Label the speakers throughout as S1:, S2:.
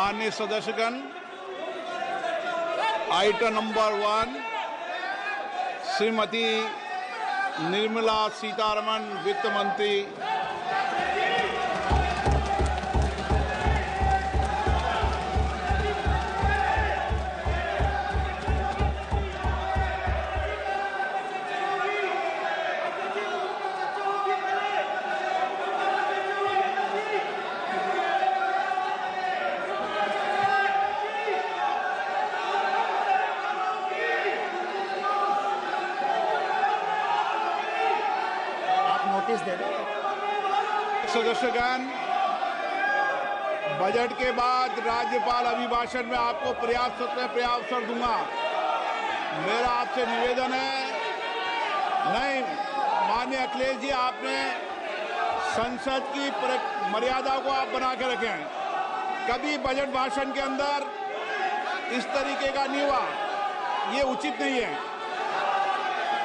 S1: माननीय सदस्यगण, item number 1 Shrimati Nirmala Sitharaman वित्त मंत्री सदस्यगण, बजट के बाद राज्यपाल अभिभाषण में आपको पर्याप्त अवसर दूंगा। मेरा आपसे निवेदन है, नहीं माननीय अखिलेश जी, आपने संसद की मर्यादा को आप बना के रखें। कभी बजट भाषण के अंदर इस तरीके का नहीं हुआ, ये उचित नहीं है,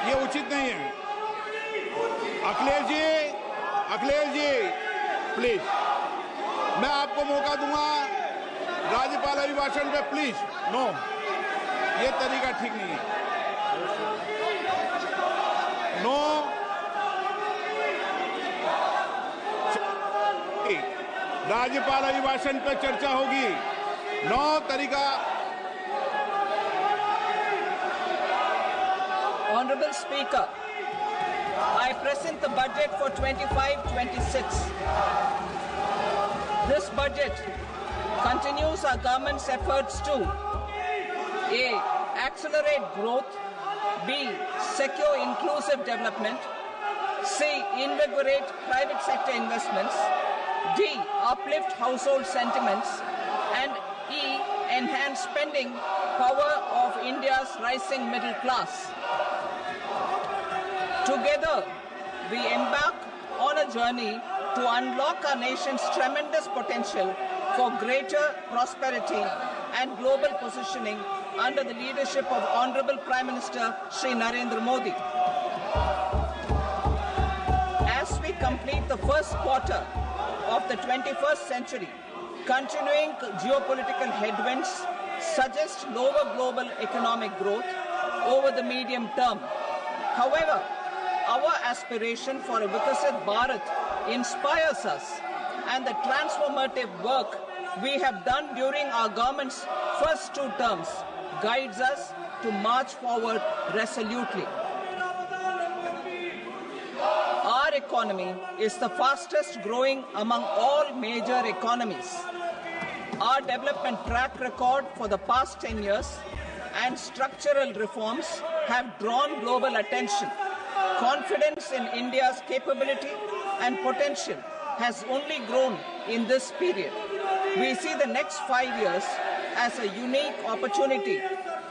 S1: ये उचित नहीं है। अखिलेश जी प्लीज, मैं आपको मौका दूंगा राज्यपाल अभिभाषण पे, प्लीज। नो, ये तरीका ठीक नहीं है। नो, राज्यपाल अभिभाषण पे चर्चा होगी। नो तरीका।
S2: Honorable Speaker, I present the budget for 25-26. This budget continues our government's efforts to A. Accelerate growth, B. Secure inclusive development, C. Invigorate private sector investments, D. Uplift household sentiments, and E. Enhance spending power of India's rising middle class. Together, we embark on a journey to unlock our nation's tremendous potential for greater prosperity and global positioning under the leadership of Honorable Prime Minister Shri Narendra Modi. As we complete the first quarter of the 21st century, continuing geopolitical headwinds suggest lower global economic growth over the medium term. However, our aspiration for a Vikasit Bharat inspires us, and the transformative work we have done during our government's first 2 terms guides us to march forward resolutely. Our economy is the fastest growing among all major economies. Our development track record for the past 10 years and structural reforms have drawn global attention. Confidence in India's capability and potential has only grown in this period. We see the next 5 years as a unique opportunity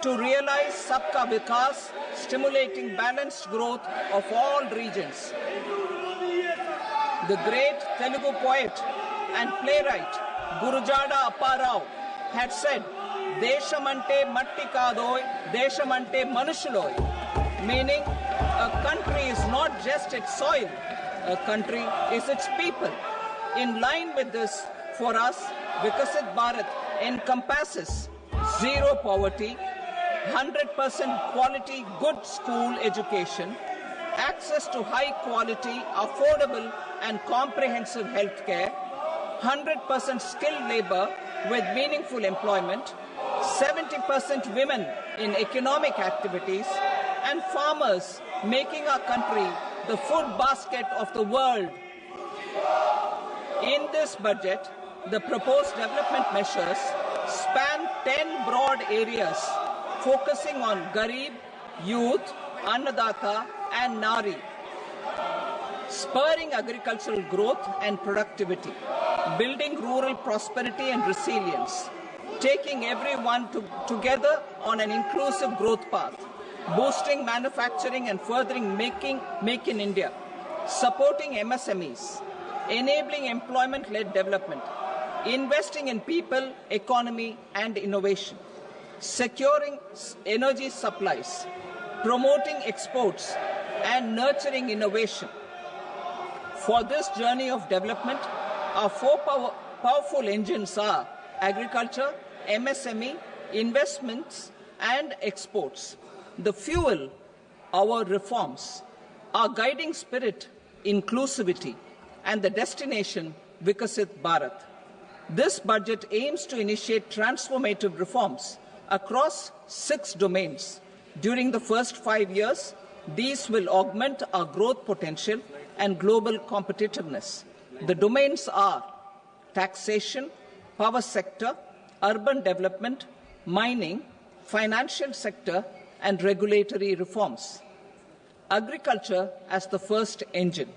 S2: to realize Sabka Vikas, stimulating balanced growth of all regions. The great Telugu poet and playwright Gurujada Apparao had said, "Deshamante matti kadoy, deshamante manushuloy," meaning a country is not just its soil, a country is its people. In line with this, for us, Vikasit Bharat encompasses zero poverty, 100% quality good school education, access to high quality, affordable and comprehensive health care, 100% skilled labor with meaningful employment, 70% women in economic activities, and farmers making our country the food basket of the world. In this budget, the proposed development measures span 10 broad areas focusing on Garib, youth, Annadata and Nari, spurring agricultural growth and productivity, building rural prosperity and resilience, taking everyone together on an inclusive growth path, boosting manufacturing and furthering Make in India, supporting MSMEs, enabling employment-led development, investing in people, economy and innovation, securing energy supplies, promoting exports and nurturing innovation. For this journey of development, our 4 powerful engines are agriculture, MSME, investments and exports. The fuel, our reforms, our guiding spirit, inclusivity, and the destination, Vikasit Bharat. This budget aims to initiate transformative reforms across 6 domains. During the first 5 years, these will augment our growth potential and global competitiveness. The domains are taxation, power sector, urban development, mining, financial sector, and regulatory reforms. Agriculture as the first engine.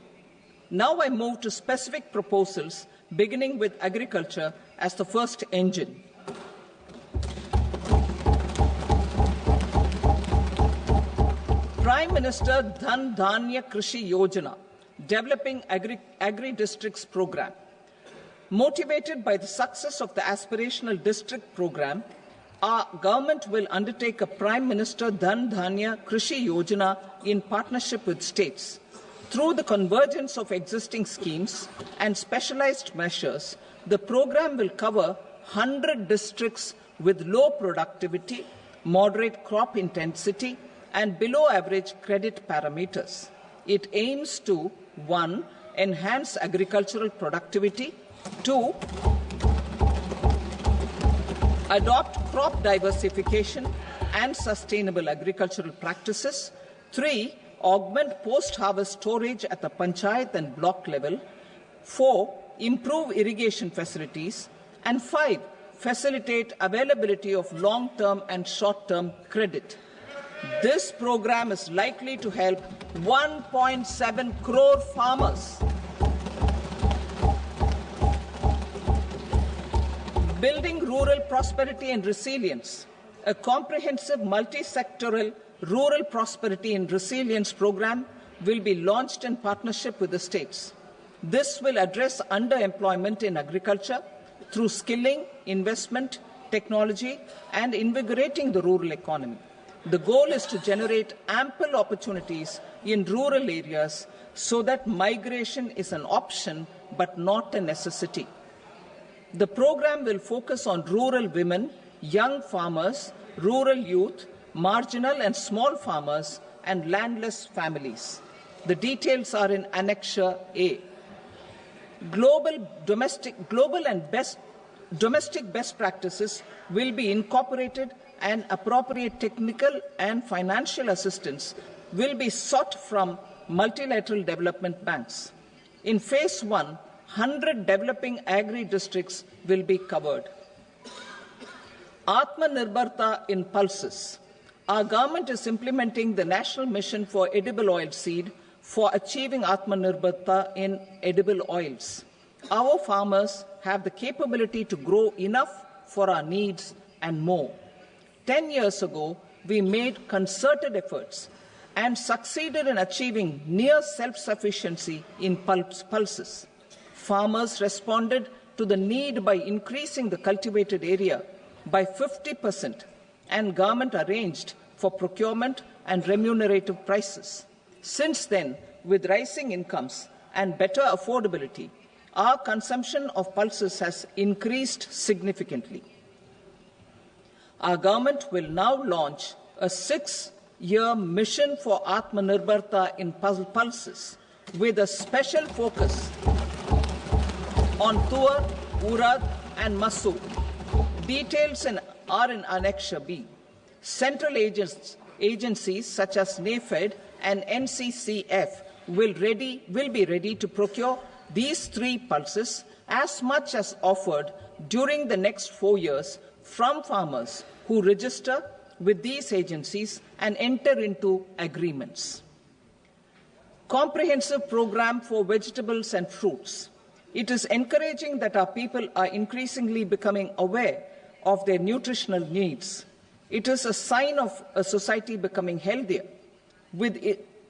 S2: Now I move to specific proposals, beginning with agriculture as the first engine. Prime Minister Dhan Dhanya Krishi Yojana, Developing Agri-Districts Program. Motivated by the success of the Aspirational District Program, our government will undertake a Prime Minister Dhan Dhanya Krishi Yojana in partnership with states. Through the convergence of existing schemes and specialized measures, the program will cover 100 districts with low productivity, moderate crop intensity, and below average credit parameters. It aims to 1. Enhance agricultural productivity, 2. Adopt crop diversification and sustainable agricultural practices, 3. Augment post-harvest storage at the panchayat and block level, 4. Improve irrigation facilities, and 5. Facilitate availability of long-term and short-term credit. This program is likely to help 1.7 crore farmers. Building rural prosperity and resilience. A comprehensive multi-sectoral rural prosperity and resilience program will be launched in partnership with the states. This will address underemployment in agriculture through skilling, investment, technology, and invigorating the rural economy. The goal is to generate ample opportunities in rural areas so that migration is an option but not a necessity. The program will focus on rural women, young farmers, rural youth, marginal and small farmers, and landless families. The details are in Annexure A. Domestic best practices will be incorporated, and appropriate technical and financial assistance will be sought from multilateral development banks. In Phase 1, 100 developing agri-districts will be covered. Atmanirbharta in pulses. Our government is implementing the National Mission for Edible Oilseed for achieving Atmanirbharta in edible oils. Our farmers have the capability to grow enough for our needs and more. 10 years ago, we made concerted efforts and succeeded in achieving near self-sufficiency in pulses. Farmers responded to the need by increasing the cultivated area by 50%, and government arranged for procurement and remunerative prices. Since then, with rising incomes and better affordability, our consumption of pulses has increased significantly. Our government will now launch a 6-year mission for Atmanirbharta in pulses with a special focus on Tuar, Urad and Masoor. Details are in Annexure B. Central agencies such as NAFED and NCCF will be ready to procure these 3 pulses as much as offered during the next 4 years from farmers who register with these agencies and enter into agreements. Comprehensive program for vegetables and fruits. It is encouraging that our people are increasingly becoming aware of their nutritional needs. It is a sign of a society becoming healthier. With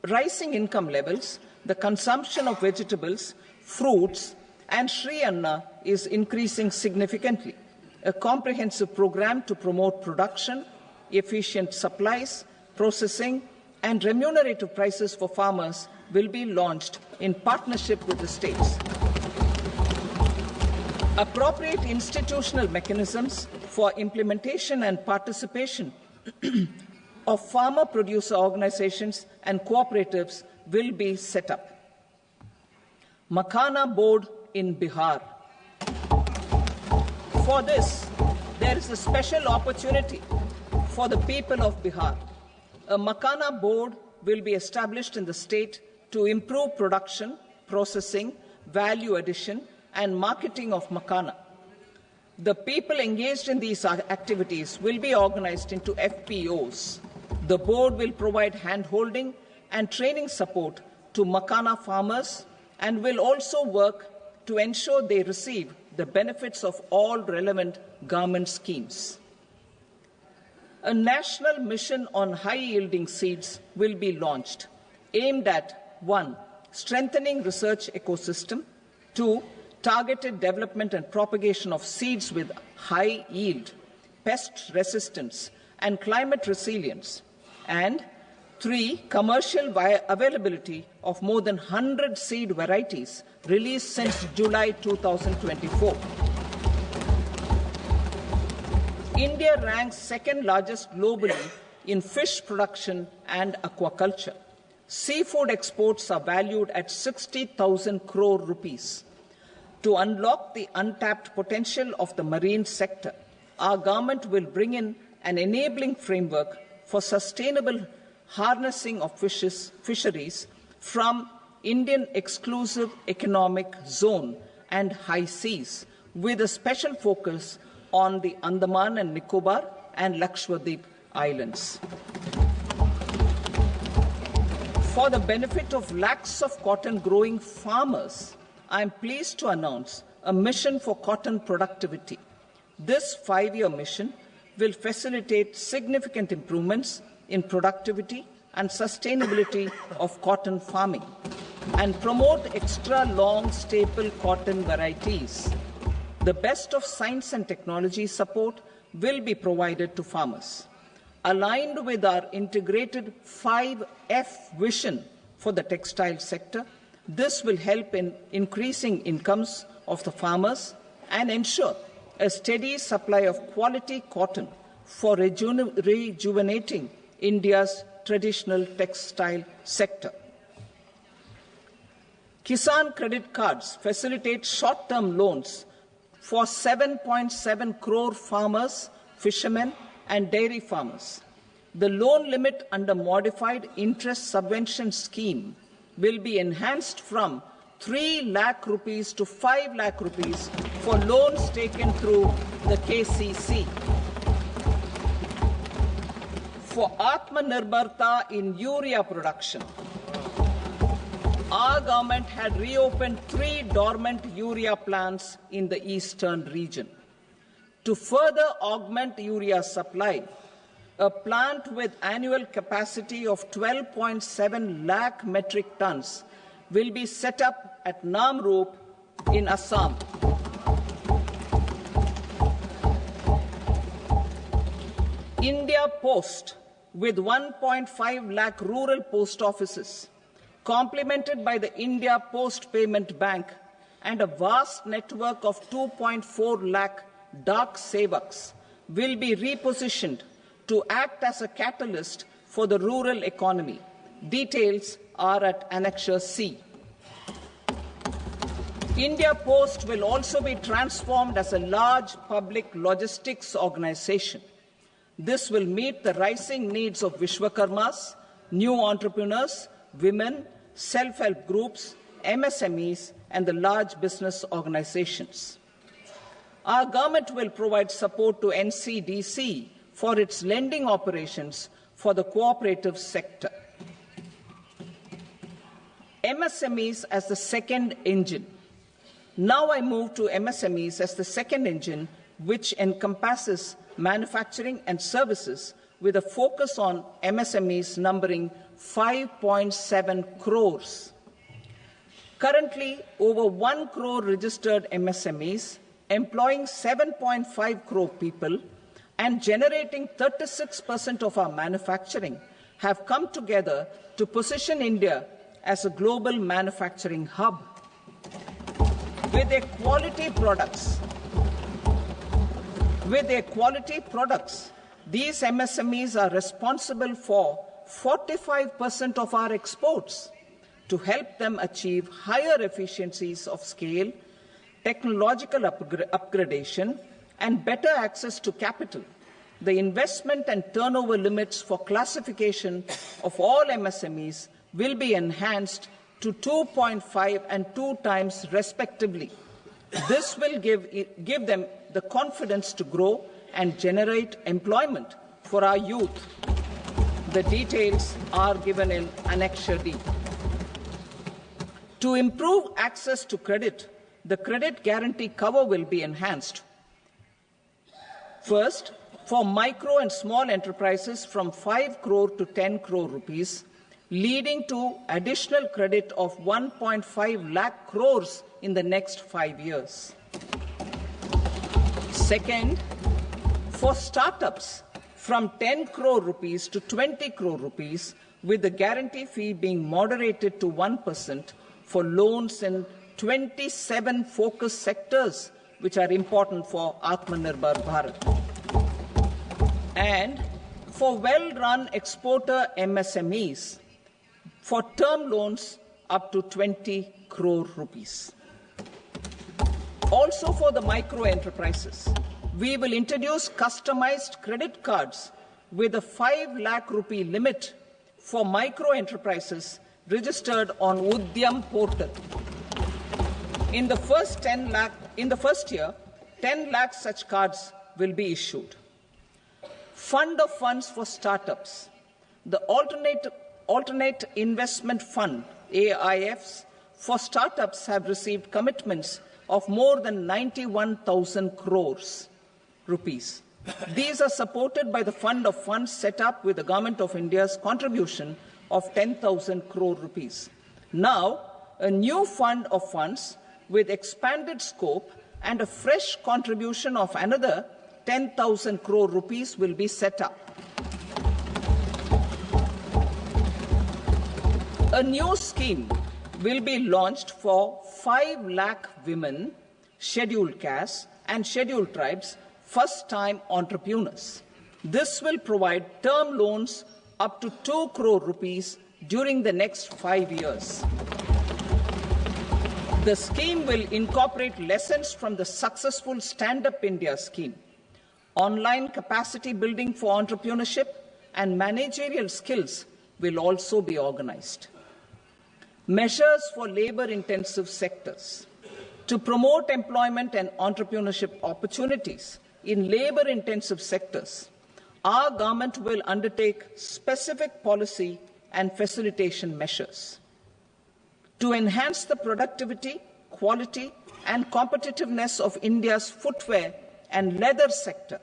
S2: rising income levels, the consumption of vegetables, fruits, and Shri Anna is increasing significantly. A comprehensive program to promote production, efficient supplies, processing, and remunerative prices for farmers will be launched in partnership with the states. Appropriate institutional mechanisms for implementation and participation of farmer producer organizations and cooperatives will be set up. Makhana Board in Bihar. For this, there is a special opportunity for the people of Bihar. A Makhana Board will be established in the state to improve production, processing, value addition, and marketing of makhana. The people engaged in these activities will be organized into FPOs. The board will provide hand-holding and training support to makhana farmers and will also work to ensure they receive the benefits of all relevant government schemes. A national mission on high-yielding seeds will be launched, aimed at 1. Strengthening research ecosystem, 2. Targeted development and propagation of seeds with high yield, pest resistance, and climate resilience, and 3. Commercial availability of more than 100 seed varieties released since July 2024. India ranks second largest globally in fish production and aquaculture. Seafood exports are valued at 60,000 crore rupees. To unlock the untapped potential of the marine sector, our government will bring in an enabling framework for sustainable harnessing of fisheries from Indian exclusive economic zone and high seas, with a special focus on the Andaman and Nicobar and Lakshadweep Islands. For the benefit of lakhs of cotton growing farmers, I am pleased to announce a mission for cotton productivity. This 5-year mission will facilitate significant improvements in productivity and sustainability of cotton farming and promote extra long staple cotton varieties. The best of science and technology support will be provided to farmers. Aligned with our integrated 5F vision for the textile sector, this will help in increasing incomes of the farmers and ensure a steady supply of quality cotton for rejuvenating India's traditional textile sector. Kisan credit cards facilitate short-term loans for 7.7 crore farmers, fishermen, and dairy farmers. The loan limit under modified interest subvention scheme will be enhanced from 3 lakh rupees to 5 lakh rupees for loans taken through the KCC. For Atmanirbharta in urea production, our government had reopened 3 dormant urea plants in the eastern region. To further augment urea supply, a plant with annual capacity of 12.7 lakh metric tons will be set up at Namrup in Assam. India Post, with 1.5 lakh rural post offices, complemented by the India Post Payment Bank and a vast network of 2.4 lakh Dak Sevaks, will be repositioned to act as a catalyst for the rural economy. Details are at Annexure C. India Post will also be transformed as a large public logistics organization. This will meet the rising needs of Vishwakarmas, new entrepreneurs, women, self-help groups, MSMEs, and the large business organizations. Our government will provide support to NCDC for its lending operations for the cooperative sector. MSMEs as the second engine. Now I move to MSMEs as the second engine, which encompasses manufacturing and services with a focus on MSMEs numbering 5.7 crores. Currently, over 1 crore registered MSMEs, employing 7.5 crore people and generating 36% of our manufacturing, have come together to position India as a global manufacturing hub. with their quality products. With their quality products, these MSMEs are responsible for 45% of our exports. To help them achieve higher efficiencies of scale, technological upgradation, and better access to capital, the investment and turnover limits for classification of all MSMEs will be enhanced to 2.5 and 2 times respectively. This will give them the confidence to grow and generate employment for our youth. The details are given in Annexure D. To improve access to credit, the credit guarantee cover will be enhanced. First, for micro and small enterprises from 5 crore to 10 crore rupees, leading to additional credit of 1.5 lakh crores in the next 5 years. Second, for startups from 10 crore rupees to 20 crore rupees, with the guarantee fee being moderated to 1% for loans in 27 focus sectors which are important for Atmanirbhar Bharat. And for well-run exporter MSMEs, for term loans up to 20 crore rupees. Also for the micro enterprises, we will introduce customized credit cards with a 5 lakh rupee limit for micro enterprises registered on Udyam portal. In the first year, 10 lakh such cards will be issued. Fund of funds for startups. The Alternate Investment Fund, AIFs, for startups have received commitments of more than 91,000 crores rupees. These are supported by the Fund of Funds set up with the Government of India's contribution of 10,000 crore rupees. Now, a new fund of funds with expanded scope and a fresh contribution of another 10,000 crore rupees will be set up. A new scheme will be launched for 5 lakh women, scheduled castes and scheduled tribes, first-time entrepreneurs. This will provide term loans up to 2 crore rupees during the next 5 years. The scheme will incorporate lessons from the successful Stand Up India scheme. Online capacity building for entrepreneurship and managerial skills will also be organized. Measures for labor-intensive sectors. To promote employment and entrepreneurship opportunities in labor-intensive sectors, our government will undertake specific policy and facilitation measures. To enhance the productivity, quality, and competitiveness of India's footwear and leather sector,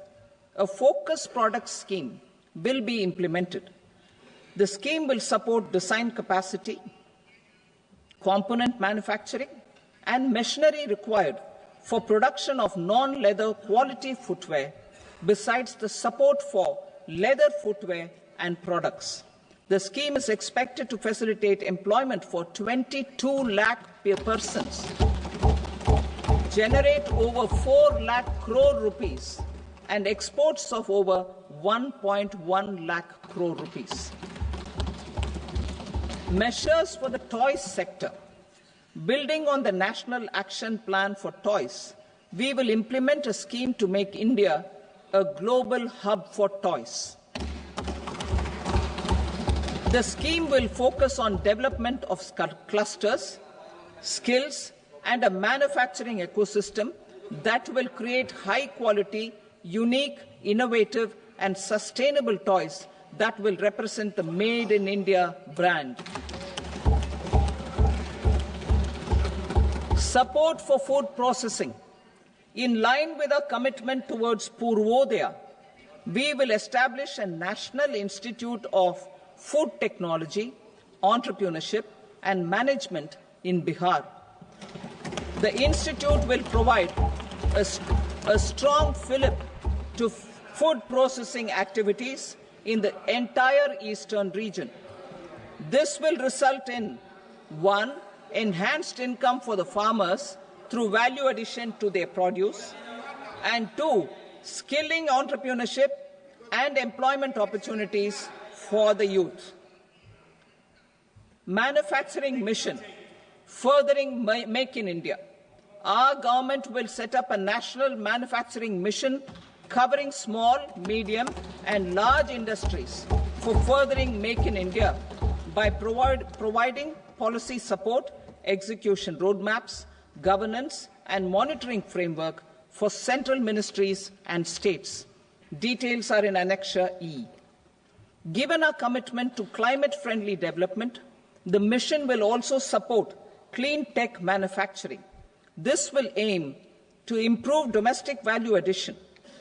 S2: a focus product scheme will be implemented. The scheme will support design capacity, component manufacturing, and machinery required for production of non-leather quality footwear, besides the support for leather footwear and products. The scheme is expected to facilitate employment for 22 lakh persons, generate over 4 lakh crore rupees, and exports of over 1.1 lakh crore rupees. Measures for the toys sector. Building on the National Action Plan for Toys, we will implement a scheme to make India a global hub for toys. The scheme will focus on development of clusters, skills, and a manufacturing ecosystem that will create high-quality, unique, innovative, and sustainable toys that will represent the Made in India brand. Support for food processing. In line with our commitment towards Purvodaya, we will establish a National Institute of Food Technology, Entrepreneurship and Management in Bihar. The institute will provide a strong fillip to food processing activities in the entire eastern region. This will result in 1. Enhanced income for the farmers through value addition to their produce, and 2, skilling entrepreneurship and employment opportunities for the youth. Manufacturing mission, furthering Make in India. Our government will set up a national manufacturing mission covering small, medium and large industries for furthering Make in India by providing policy support, execution roadmaps, governance and monitoring framework for central ministries and states. Details are in Annexure E. Given our commitment to climate-friendly development, the mission will also support clean tech manufacturing. This will aim to improve domestic value addition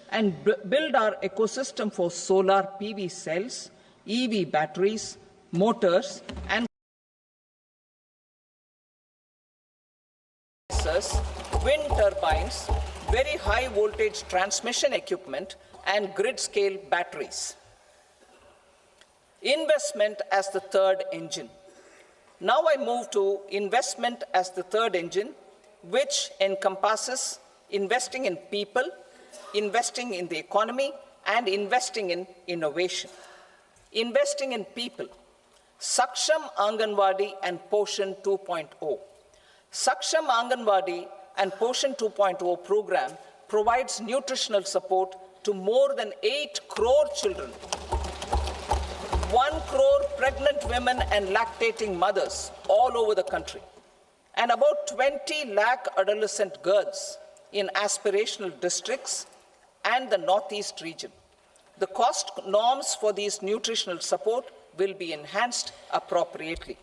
S2: and build our ecosystem for solar PV cells, EV batteries, motors, and wind turbines, very high voltage transmission equipment, and grid-scale batteries. Investment as the third engine. Now I move to investment as the third engine, which encompasses investing in people, investing in the economy, and investing in innovation. Investing in people. Saksham Anganwadi and Poshan 2.0. Saksham Anganwadi and Poshan 2.0 program provides nutritional support to more than 8 crore children, 1 crore pregnant women and lactating mothers all over the country, and about 20 lakh adolescent girls in aspirational districts and the Northeast region. The cost norms for these nutritional support will be enhanced appropriately.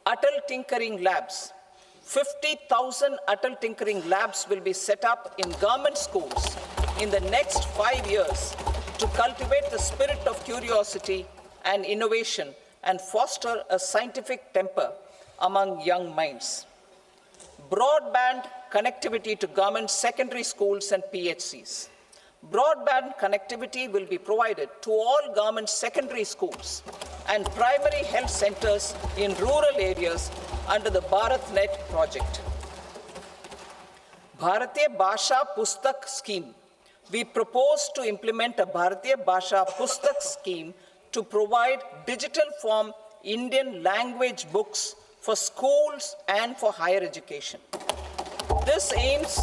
S2: Atal Tinkering Labs. 50,000 Atal Tinkering Labs will be set up in government schools in the next 5 years to cultivate the spirit of curiosity and innovation and foster a scientific temper among young minds. Broadband connectivity to government secondary schools and PHCs. Broadband connectivity will be provided to all government secondary schools and primary health centers in rural areas under the BharatNet project. Bharatiya Bhasha Pustak Scheme. We propose to implement a Bharatiya Bhasha Pustak scheme to provide digital form Indian language books for schools and for higher education. This aims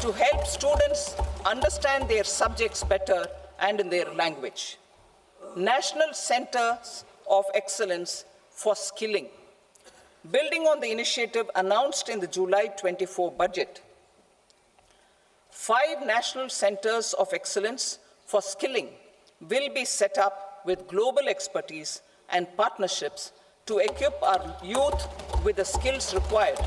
S2: to help students understand their subjects better and in their language. National Centers of Excellence for Skilling. Building on the initiative announced in the July 24 budget, 5 national centers of excellence for skilling will be set up with global expertise and partnerships to equip our youth with the skills required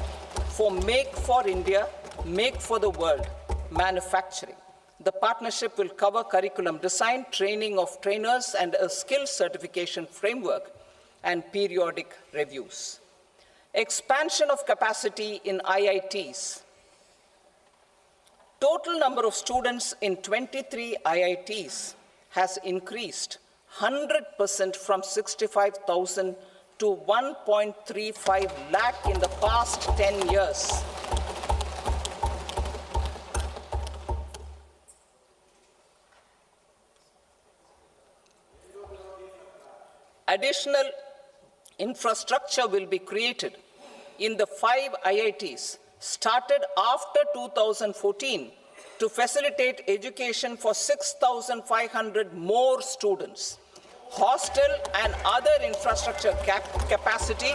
S2: for Make for India, Make for the World manufacturing. The partnership will cover curriculum design, training of trainers, and a skills certification framework and periodic reviews. Expansion of capacity in IITs. Total number of students in 23 IITs has increased 100% from 65,000 to 1.35 lakh in the past 10 years. Additional infrastructure will be created in the 5 IITs started after 2014 to facilitate education for 6,500 more students. Hostel and other infrastructure capacity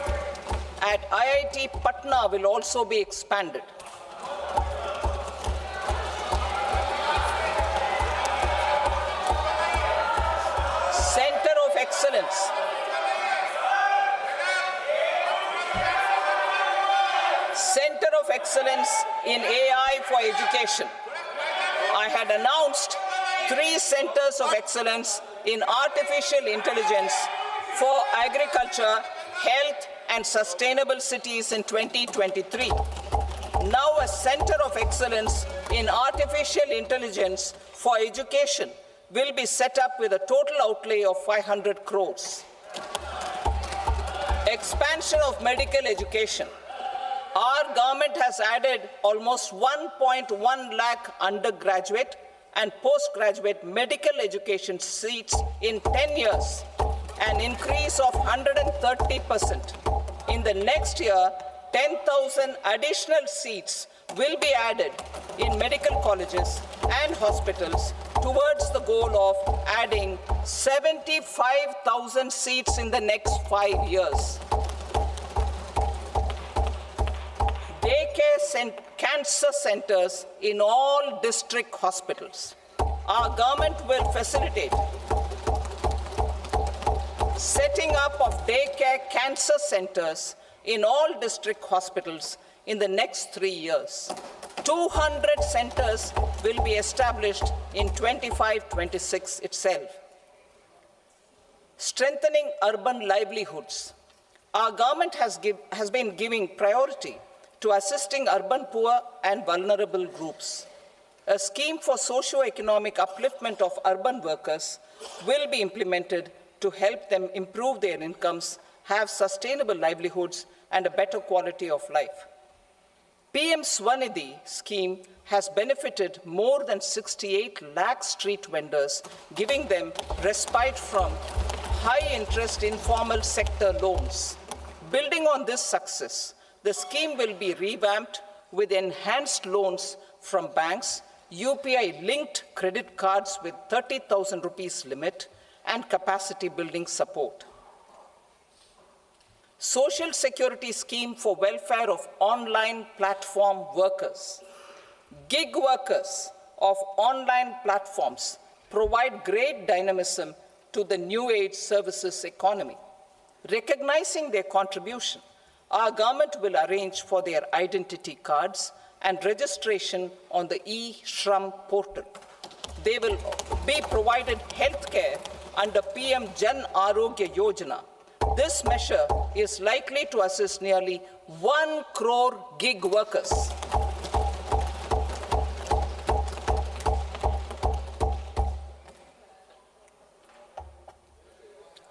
S2: at IIT Patna will also be expanded. Center of Excellence. Center of Excellence in AI for Education. I had announced 3 centers of excellence in artificial intelligence for agriculture, health, and sustainable cities in 2023. Now a center of excellence in artificial intelligence for education will be set up with a total outlay of 500 crores. Expansion of medical education. Our government has added almost 1.1 lakh undergraduate and postgraduate medical education seats in 10 years, an increase of 130%. In the next year, 10,000 additional seats will be added in medical colleges and hospitals towards the goal of adding 75,000 seats in the next 5 years. Daycare cancer centers in all district hospitals. Our government will facilitate setting up of daycare cancer centers in all district hospitals in the next 3 years. 200 centers will be established in 25-26 itself. Strengthening urban livelihoods. Our government has been giving priority to assisting urban poor and vulnerable groups. A scheme for socio-economic upliftment of urban workers will be implemented to help them improve their incomes, have sustainable livelihoods, and a better quality of life. PM Swanidhi scheme has benefited more than 68 lakh street vendors, giving them respite from high-interest informal sector loans. Building on this success, the scheme will be revamped with enhanced loans from banks, UPI-linked credit cards with 30,000 rupees limit, and capacity building support. Social Security Scheme for welfare of online platform workers. Gig workers of online platforms provide great dynamism to the new age services economy. Recognizing their contribution, our government will arrange for their identity cards and registration on the e-Shram portal. They will be provided health care under PM Jan Arogya Yojana. This measure is likely to assist nearly 1 crore gig workers.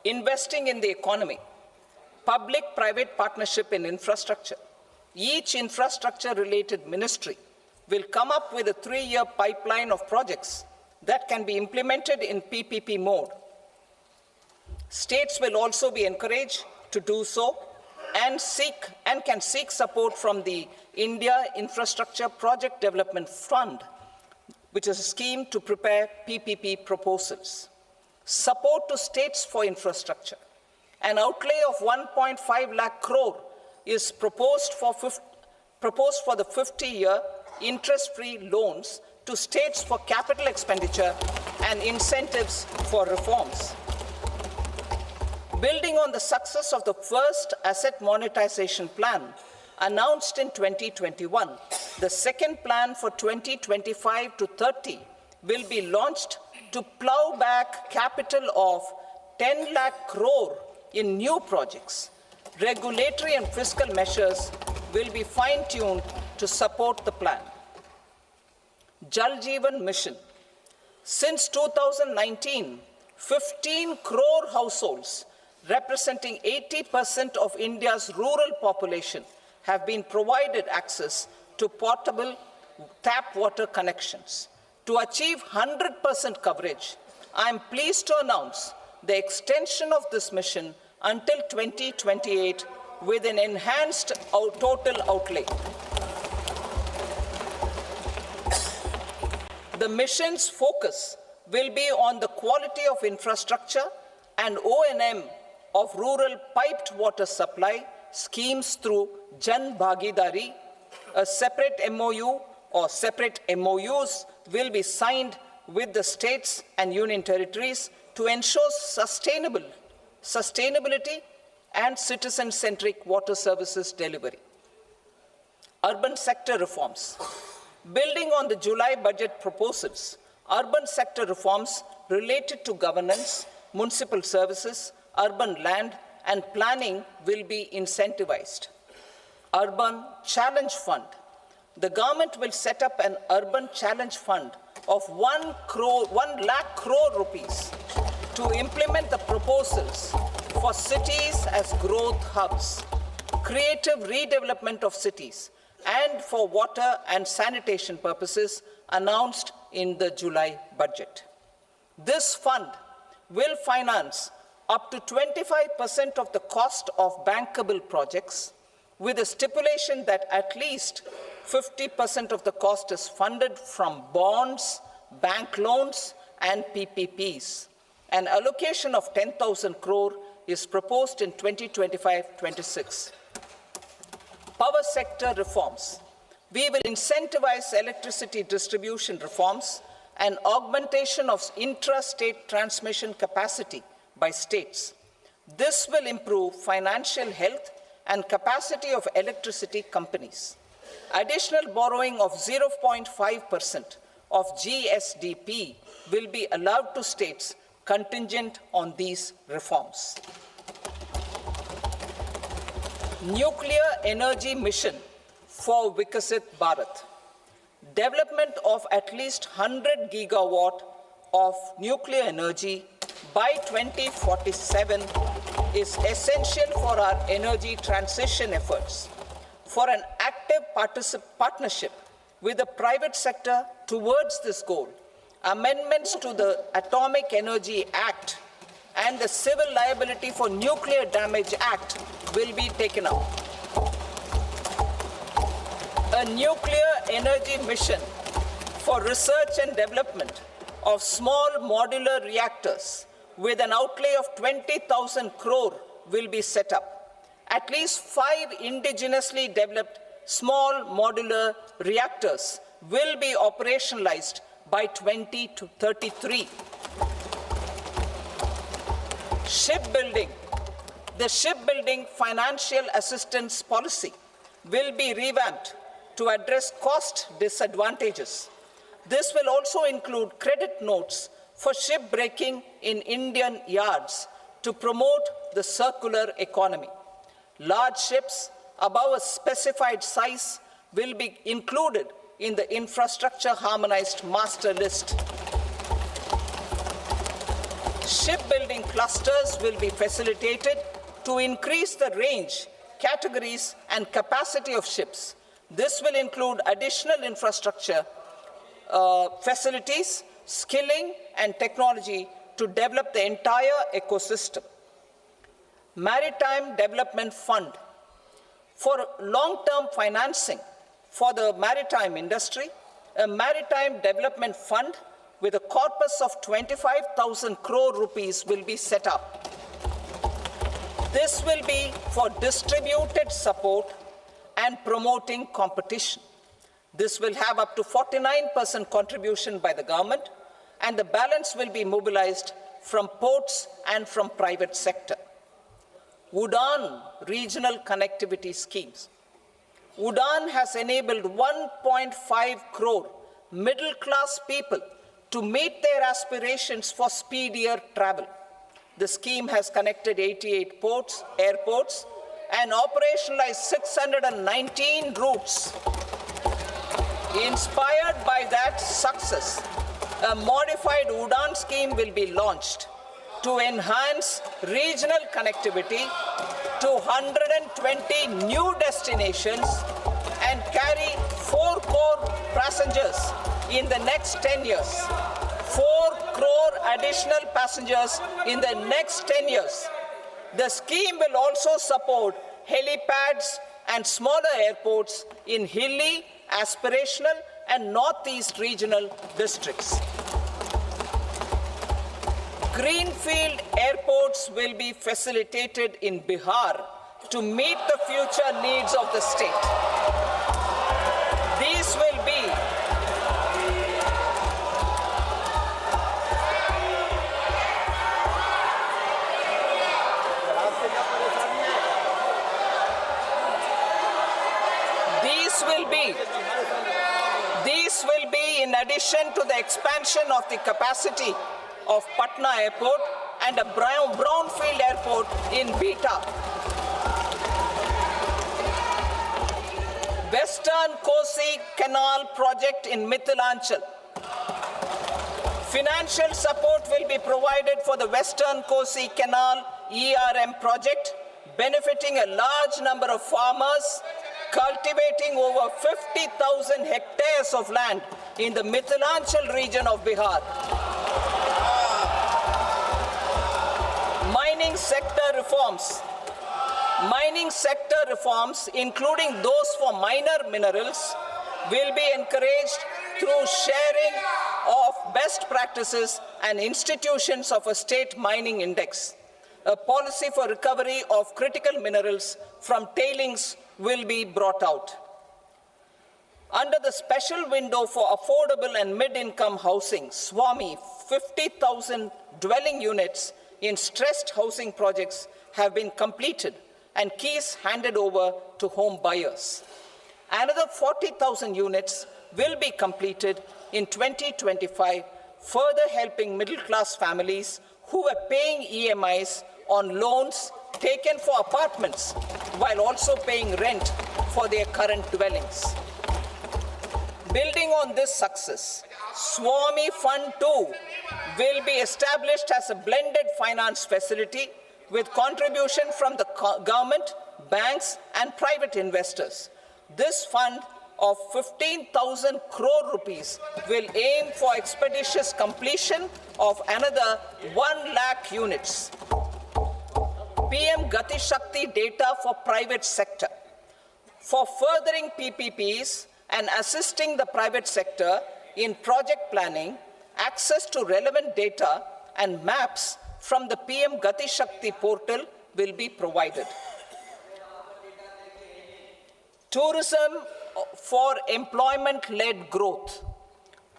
S2: Investing in the economy. Public-private partnership in infrastructure. Each infrastructure-related ministry will come up with a 3-year pipeline of projects that can be implemented in PPP mode. States will also be encouraged to do so and can seek support from the India Infrastructure Project Development Fund, which is a scheme to prepare PPP proposals. Support to states for infrastructure. An outlay of 1.5 lakh crore is proposed for the 50-year interest-free loans to states for capital expenditure and incentives for reforms. Building on the success of the first asset monetization plan announced in 2021, the second plan for 2025 to 30 will be launched to plow back capital of 10 lakh crore in new projects. Regulatory and fiscal measures will be fine-tuned to support the plan. Jal Jeevan Mission. Since 2019, 15 crore households, representing 80% of India's rural population, have been provided access to portable tap water connections. To achieve 100% coverage, I am pleased to announce the extension of this mission until 2028 with an enhanced total outlay. The mission's focus will be on the quality of infrastructure and O&M of rural piped water supply schemes through Jan Bhagidari. A separate MOU or separate MOUs will be signed with the states and union territories to ensure sustainability and citizen-centric water services delivery. Urban sector reforms. Building on the July budget proposals, urban sector reforms related to governance, municipal services, urban land and planning will be incentivized. Urban Challenge Fund. The government will set up an Urban Challenge Fund of 1 lakh crore rupees to implement the proposals for cities as growth hubs, creative redevelopment of cities and for water and sanitation purposes announced in the July budget. This fund will finance up to 25% of the cost of bankable projects, with a stipulation that at least 50% of the cost is funded from bonds, bank loans, and PPPs. An allocation of 10,000 crore is proposed in 2025-26. Power sector reforms. We will incentivize electricity distribution reforms and augmentation of intra-state transmission capacity by states. This will improve financial health and capacity of electricity companies. Additional borrowing of 0.5% of GSDP will be allowed to states contingent on these reforms. Nuclear energy mission for Vikasit Bharat. Development of at least 100 gigawatt of nuclear energy by 2047 is essential for our energy transition efforts. For an active partnership with the private sector towards this goal, amendments to the Atomic Energy Act and the Civil Liability for Nuclear Damage Act will be taken up. A nuclear energy mission for research and development of small modular reactors with an outlay of 20,000 crore will be set up. At least 5 indigenously developed small modular reactors will be operationalized by 2033. Shipbuilding. The shipbuilding financial assistance policy will be revamped to address cost disadvantages. This will also include credit notes for shipbreaking in Indian yards to promote the circular economy. Large ships above a specified size will be included in the infrastructure harmonized master list. Shipbuilding clusters will be facilitated to increase the range, categories, and capacity of ships. This will include additional infrastructure, facilities, skilling, and technology to develop the entire ecosystem. Maritime Development Fund. For long-term financing for the maritime industry, a Maritime Development Fund with a corpus of 25,000 crore rupees will be set up. This will be for distributed support and promoting competition. This will have up to 49% contribution by the government, and the balance will be mobilized from ports and from private sector. UDAN regional connectivity schemes. UDAN has enabled 1.5 crore middle-class people to meet their aspirations for speedier travel. The scheme has connected 88 airports, and operationalized 619 routes. Inspired by that success, a modified UDAN scheme will be launched to enhance regional connectivity to 120 new destinations and carry 4 crore passengers in the next 10 years. 4 crore additional passengers in the next 10 years. The scheme will also support helipads and smaller airports in hilly, aspirational, and northeast regional districts. Greenfield airports will be facilitated in Bihar to meet the future needs of the state. These will be in addition to the expansion of the capacity of Patna Airport and a brownfield airport in Beta. Western Kosi Canal project in Mithilanchal. Financial support will be provided for the Western Kosi Canal ERM project benefiting a large number of farmers, cultivating over 50,000 hectares of land in the Mithilanchal region of Bihar. Mining sector reforms, including those for minor minerals, will be encouraged through sharing of best practices and institutions of a state mining index. A policy for recovery of critical minerals from tailings will be brought out. Under the special window for affordable and mid-income housing, SWAMI, 50,000 dwelling units in stressed housing projects have been completed and keys handed over to home buyers. Another 40,000 units will be completed in 2025, further helping middle-class families who were paying EMIs on loans taken for apartments while also paying rent for their current dwellings. Building on this success, SWAMI Fund 2 will be established as a blended finance facility with contribution from the government, banks, and private investors. This fund of 15,000 crore rupees will aim for expeditious completion of another 1 lakh units. PM Gati Shakti data for private sector. For furthering PPPs and assisting the private sector in project planning, access to relevant data and maps from the PM Gati Shakti portal will be provided. Tourism for employment-led growth.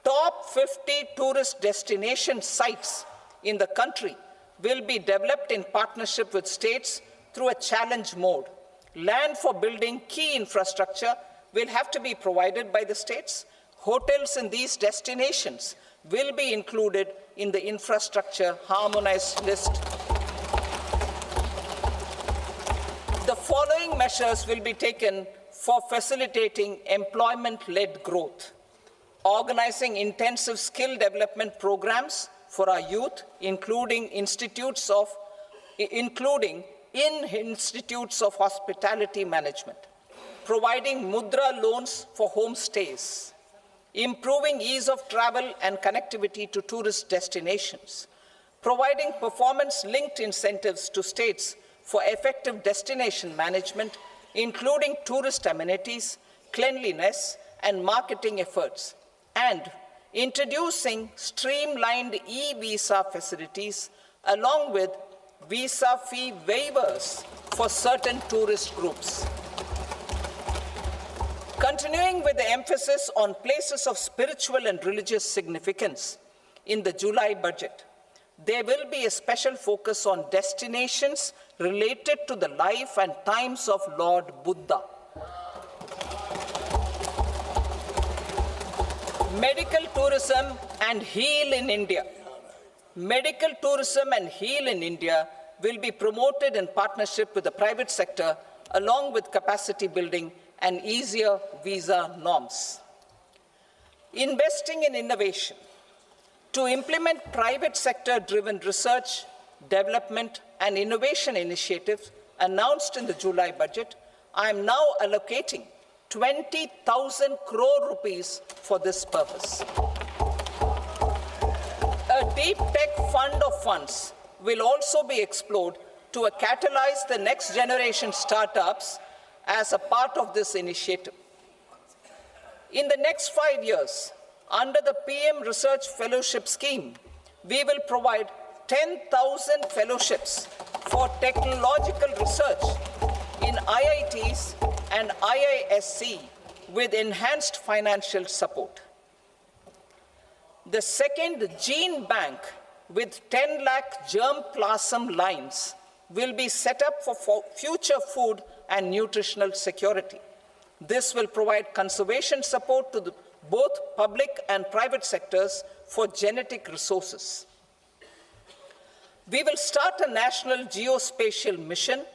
S2: Top 50 tourist destination sites in the country will be developed in partnership with states through a challenge mode. Land for building key infrastructure will have to be provided by the states. Hotels in these destinations will be included in the infrastructure harmonized list. The following measures will be taken for facilitating employment-led growth. Organizing intensive skill development programs for our youth, including in institutes of hospitality management. Providing mudra loans for homestays. Improving ease of travel and connectivity to tourist destinations, providing performance-linked incentives to states for effective destination management, including tourist amenities, cleanliness, and marketing efforts, and introducing streamlined e-visa facilities along with visa fee waivers for certain tourist groups. Continuing with the emphasis on places of spiritual and religious significance, in the July budget, there will be a special focus on destinations related to the life and times of Lord Buddha. Medical tourism and heal in India. Medical tourism and heal in India will be promoted in partnership with the private sector, along with capacity building and easier visa norms. Investing in innovation. To implement private sector-driven research, development, and innovation initiatives announced in the July budget, I am now allocating 20,000 crore rupees for this purpose. A deep tech fund of funds will also be explored to catalyze the next generation startups as a part of this initiative. In the next 5 years, under the PM Research Fellowship Scheme, we will provide 10,000 fellowships for technological research in IITs and IISc with enhanced financial support. The second gene bank with 10 lakh germplasm lines will be set up for future food and nutritional security. This will provide conservation support to both public and private sectors for genetic resources. We will start a national geospatial mission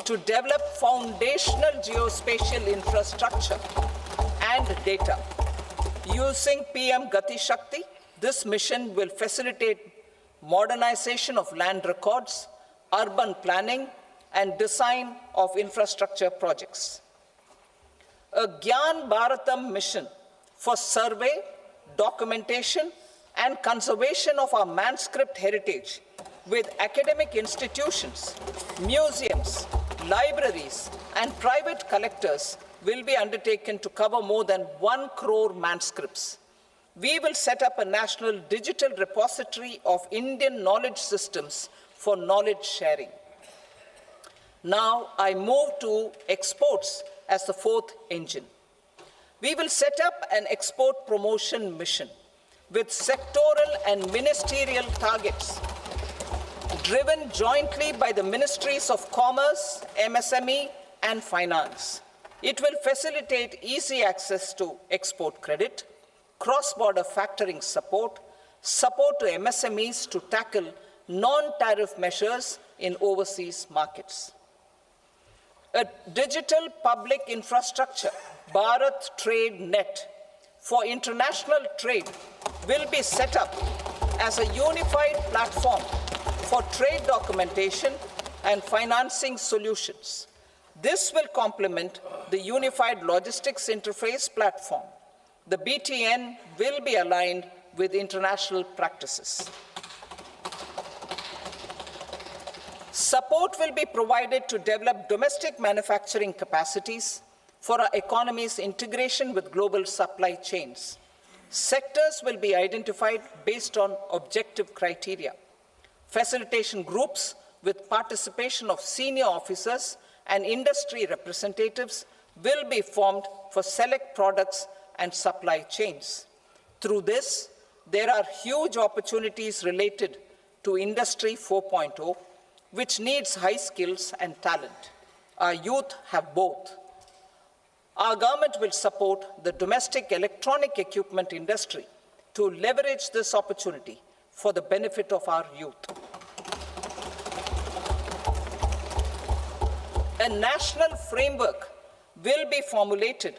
S2: to develop foundational geospatial infrastructure and data. Using PM Gati Shakti, this mission will facilitate modernization of land records, urban planning, and design of infrastructure projects. A Gyan Bharatam mission for survey, documentation, and conservation of our manuscript heritage with academic institutions, museums, libraries, and private collectors will be undertaken to cover more than 1 crore manuscripts. We will set up a national digital repository of Indian knowledge systems for knowledge sharing. Now I move to exports as the fourth engine. We will set up an export promotion mission with sectoral and ministerial targets driven jointly by the Ministries of Commerce, MSME, and Finance. It will facilitate easy access to export credit, cross-border factoring support, support to MSMEs to tackle non-tariff measures in overseas markets. A digital public infrastructure, Bharat Trade Net, for international trade will be set up as a unified platform for trade documentation and financing solutions. This will complement the Unified Logistics Interface platform. The BTN will be aligned with international practices. Support will be provided to develop domestic manufacturing capacities for our economy's integration with global supply chains. Sectors will be identified based on objective criteria. Facilitation groups with participation of senior officers and industry representatives will be formed for select products and supply chains. Through this, there are huge opportunities related to Industry 4.0, which needs high skills and talent. Our youth have both. Our government will support the domestic electronic equipment industry to leverage this opportunity for the benefit of our youth. A national framework will be formulated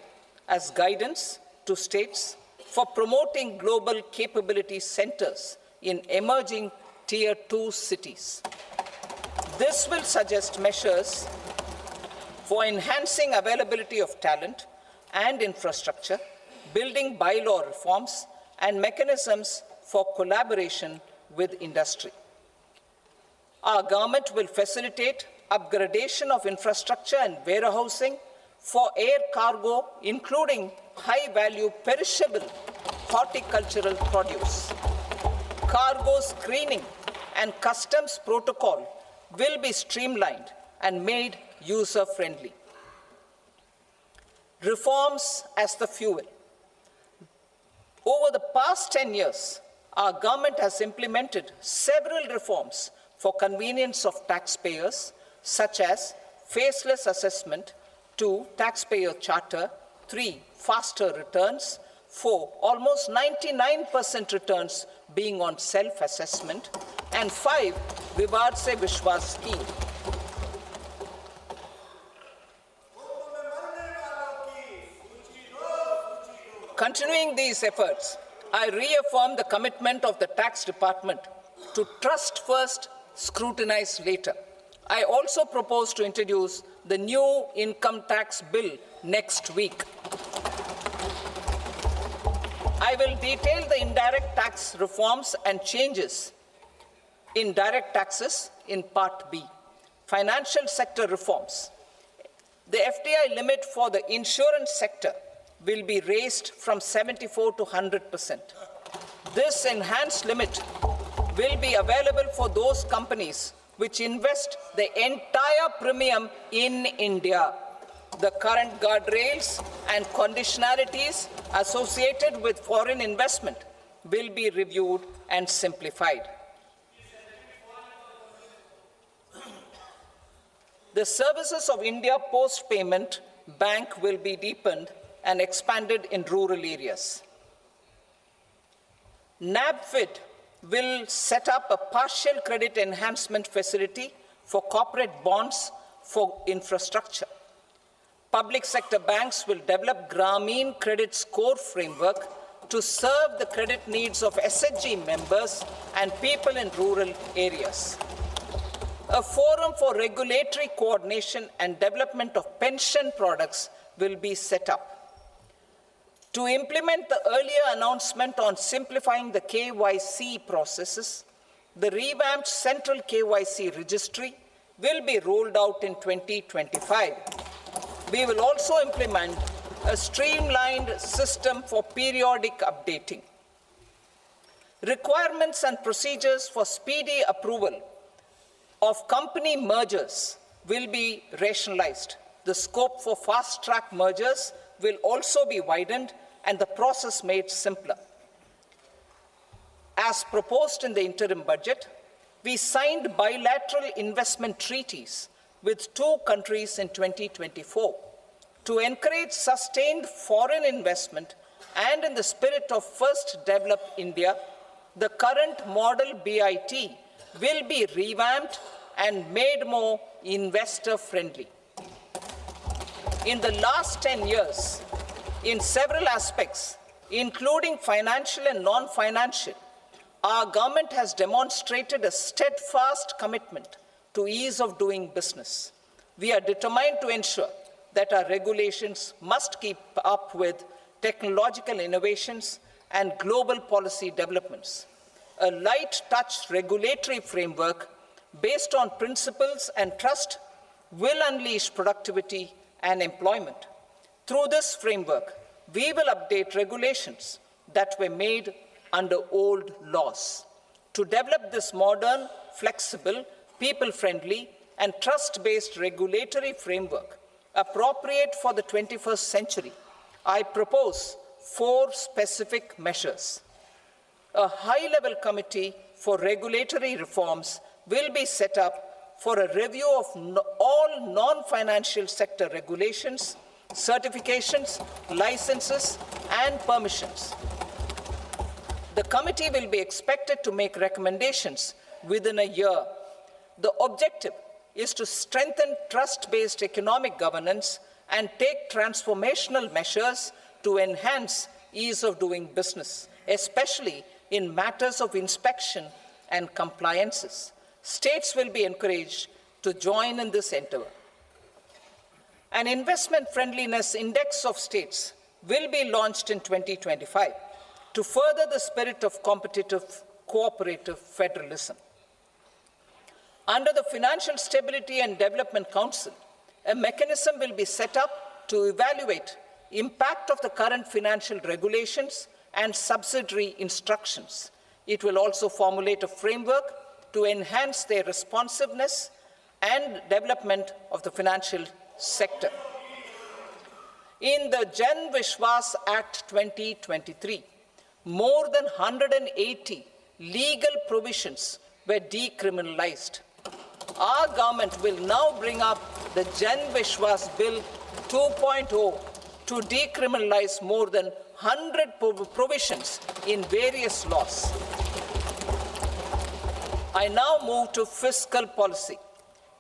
S2: as guidance to states for promoting global capability centers in emerging Tier 2 cities. This will suggest measures for enhancing availability of talent and infrastructure, building bylaw reforms, and mechanisms for collaboration with industry. Our government will facilitate upgradation of infrastructure and warehousing for air cargo, including high-value perishable horticultural produce. Cargo screening and customs protocol will be streamlined and made user-friendly. Reforms as the fuel. Over the past 10 years, our government has implemented several reforms for convenience of taxpayers, such as faceless assessment, 2, taxpayer charter, 3, faster returns, 4, almost 99% returns being on self-assessment, and 5, Vivad Se Vishwas scheme. Continuing these efforts, I reaffirm the commitment of the Tax Department to trust first, scrutinize later. I also propose to introduce the new income tax bill next week. I will detail the indirect tax reforms and changes in direct taxes in Part B. Financial sector reforms. The FDI limit for the insurance sector will be raised from 74 to 100%. This enhanced limit will be available for those companies which invest the entire premium in India. The current guardrails and conditionalities associated with foreign investment will be reviewed and simplified. The services of India Post Payment Bank will be deepened and expanded in rural areas. NABFID will set up a partial credit enhancement facility for corporate bonds for infrastructure. Public sector banks will develop Grameen Credit Score framework to serve the credit needs of SHG members and people in rural areas. A forum for regulatory coordination and development of pension products will be set up. To implement the earlier announcement on simplifying the KYC processes, the revamped Central KYC Registry will be rolled out in 2025. We will also implement a streamlined system for periodic updating. Requirements and procedures for speedy approval of company mergers will be rationalized. The scope for fast-track mergers will also be widened and the process made simpler. As proposed in the interim budget, we signed bilateral investment treaties with 2 countries in 2024 to encourage sustained foreign investment, and in the spirit of First Develop India, the current model BIT will be revamped and made more investor-friendly. In the last 10 years, in several aspects, including financial and non-financial, our government has demonstrated a steadfast commitment to ease of doing business. We are determined to ensure that our regulations must keep up with technological innovations and global policy developments. A light-touch regulatory framework based on principles and trust will unleash productivity and employment. Through this framework, we will update regulations that were made under old laws. To develop this modern, flexible, people-friendly, and trust-based regulatory framework appropriate for the 21st century, I propose 4 specific measures. A high-level committee for regulatory reforms will be set up for a review of all non-financial sector regulations, certifications, licenses, and permissions. The committee will be expected to make recommendations within a year. The objective is to strengthen trust-based economic governance and take transformational measures to enhance ease of doing business, especially in matters of inspection and compliances. States will be encouraged to join in this endeavor. An investment friendliness index of states will be launched in 2025 to further the spirit of competitive, cooperative federalism. Under the Financial Stability and Development Council, a mechanism will be set up to evaluate impact of the current financial regulations and subsidiary instructions. It will also formulate a framework to enhance their responsiveness and development of the financial sector. In the Jan Vishwas Act 2023, more than 180 legal provisions were decriminalized. Our government will now bring up the Jan Vishwas Bill 2.0 to decriminalize more than 100 provisions in various laws. I now move to fiscal policy.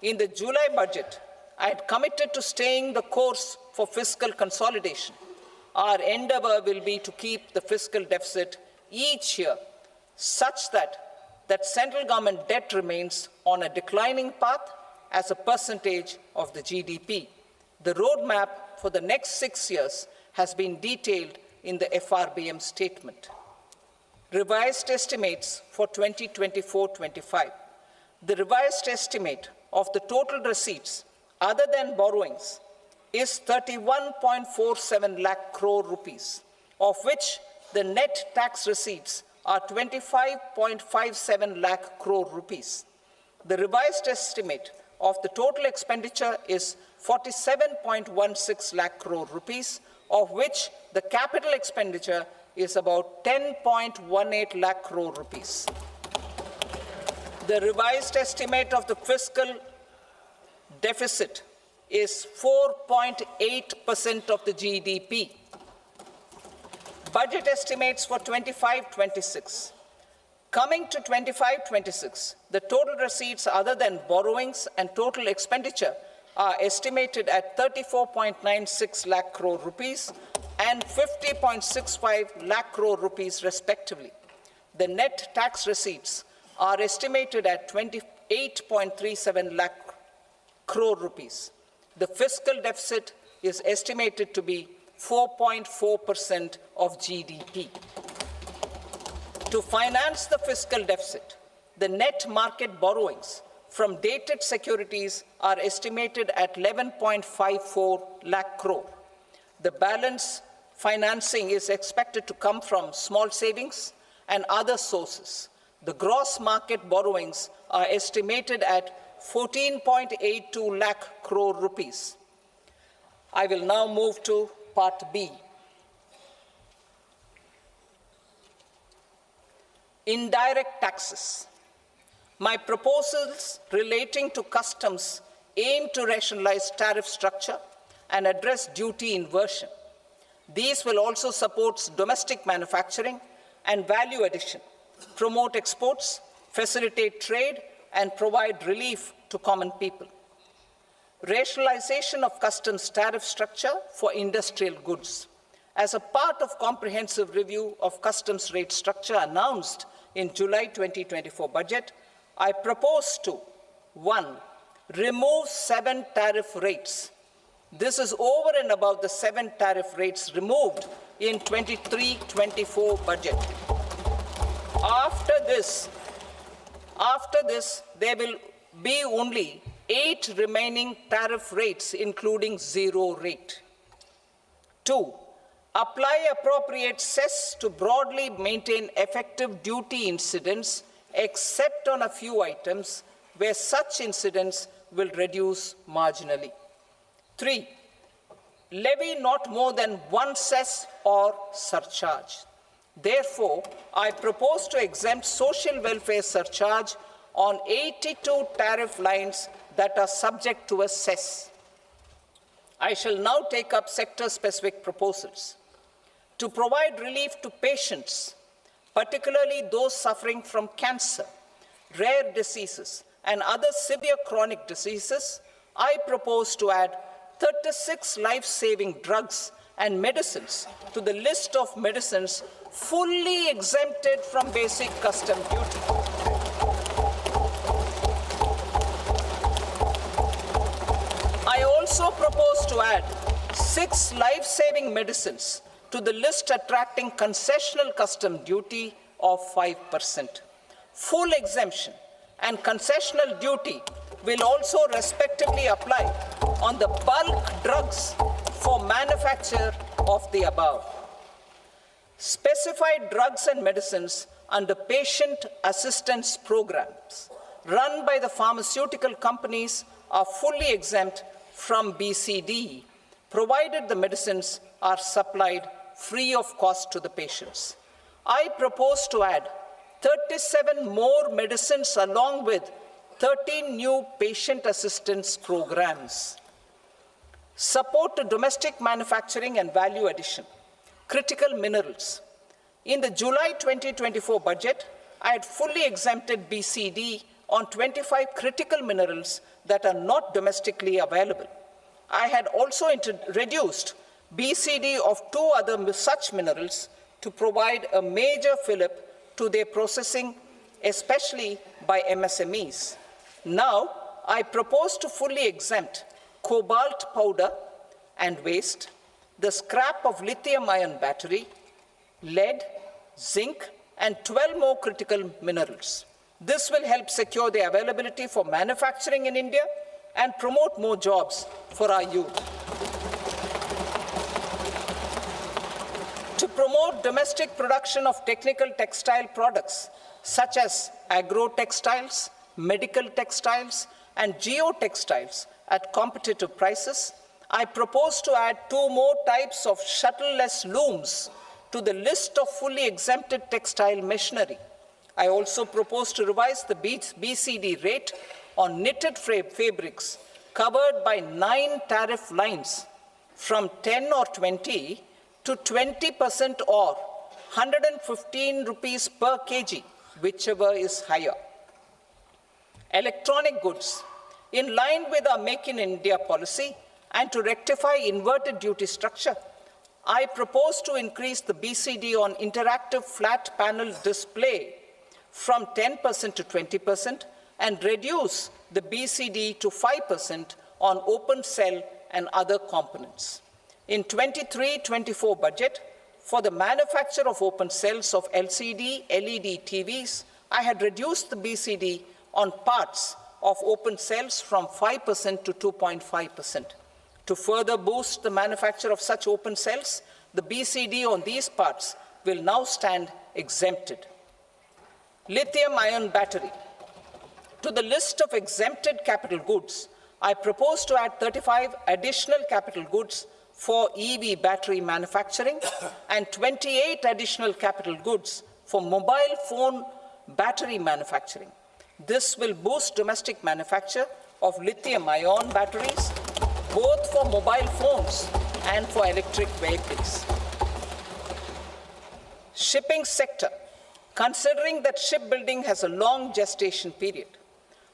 S2: In the July budget, I had committed to staying the course for fiscal consolidation. Our endeavor will be to keep the fiscal deficit each year such that central government debt remains on a declining path as a percentage of the GDP. The roadmap for the next 6 years has been detailed in the FRBM statement. Revised estimates for 2024-25. The revised estimate of the total receipts other than borrowings is 31.47 lakh crore rupees, of which the net tax receipts are 25.57 lakh crore rupees. The revised estimate of the total expenditure is 47.16 lakh crore rupees, of which the capital expenditure is about 10.18 lakh crore rupees. The revised estimate of the fiscal deficit is 4.8% of the GDP. Budget estimates for 25-26. Coming to 25-26, the total receipts other than borrowings and total expenditure are estimated at 34.96 lakh crore rupees and 50.65 lakh crore rupees respectively. The net tax receipts are estimated at 8.37 lakh crore rupees. The fiscal deficit is estimated to be 4.4% of GDP. To finance the fiscal deficit, the net market borrowings from dated securities are estimated at 11.54 lakh crore. The balance financing is expected to come from small savings and other sources. The gross market borrowings are estimated at 14.82 lakh crore rupees. I will now move to Part B. Indirect taxes. My proposals relating to customs aim to rationalize tariff structure and address duty inversion. These will also support domestic manufacturing and value addition, promote exports, facilitate trade, and provide relief to common people. Rationalization of customs tariff structure for industrial goods. As a part of comprehensive review of customs rate structure announced in July 2024 budget, I propose to 1. Remove 7 tariff rates. This is over and above the 7 tariff rates removed in 23-24 budget. After this, there will be only 8 remaining tariff rates, including 0 rate. 2. Apply appropriate cess to broadly maintain effective duty incidence, except on a few items where such incidence will reduce marginally. 3. Levy not more than 1 cess or surcharge. Therefore, I propose to exempt social welfare surcharge on 82 tariff lines that are subject to a cess. I shall now take up sector-specific proposals. To provide relief to patients, particularly those suffering from cancer, rare diseases, and other severe chronic diseases, I propose to add 36 life-saving drugs and medicines to the list of medicines fully exempted from basic custom duty. I also propose to add 6 life-saving medicines to the list attracting concessional custom duty of 5%. Full exemption and concessional duty will also respectively apply on the bulk drugs for manufacture of the above. Specified drugs and medicines under patient assistance programs run by the pharmaceutical companies are fully exempt from BCD, provided the medicines are supplied free of cost to the patients. I propose to add 37 more medicines along with 13 new patient assistance programs. Support to domestic manufacturing and value addition. Critical minerals. In the July 2024 budget, I had fully exempted BCD on 25 critical minerals that are not domestically available. I had also reduced BCD of 2 other such minerals to provide a major fillip to their processing, especially by MSMEs. Now, I propose to fully exempt cobalt powder and waste, the scrap of lithium-ion battery, lead, zinc, and 12 more critical minerals. This will help secure the availability for manufacturing in India and promote more jobs for our youth. To promote domestic production of technical textile products such as agro-textiles, medical textiles, and geotextiles at competitive prices, I propose to add 2 more types of shuttle-less looms to the list of fully exempted textile machinery. I also propose to revise the BCD rate on knitted fabrics covered by 9 tariff lines from 10 or 20 to 20% or 115 rupees per kg, whichever is higher. Electronic goods. In line with our Make in India policy and to rectify inverted duty structure, I propose to increase the BCD on interactive flat panel display from 10% to 20% and reduce the BCD to 5% on open cell and other components. In 23-24 budget, for the manufacture of open cells of LCD, LED TVs, I had reduced the BCD on parts of open cells from 5% to 2.5%. To further boost the manufacture of such open cells, the BCD on these parts will now stand exempted. Lithium-ion battery. To the list of exempted capital goods, I propose to add 35 additional capital goods for EV battery manufacturing and 28 additional capital goods for mobile phone battery manufacturing. This will boost domestic manufacture of lithium-ion batteries, both for mobile phones and for electric vehicles. Shipping sector. Considering that shipbuilding has a long gestation period,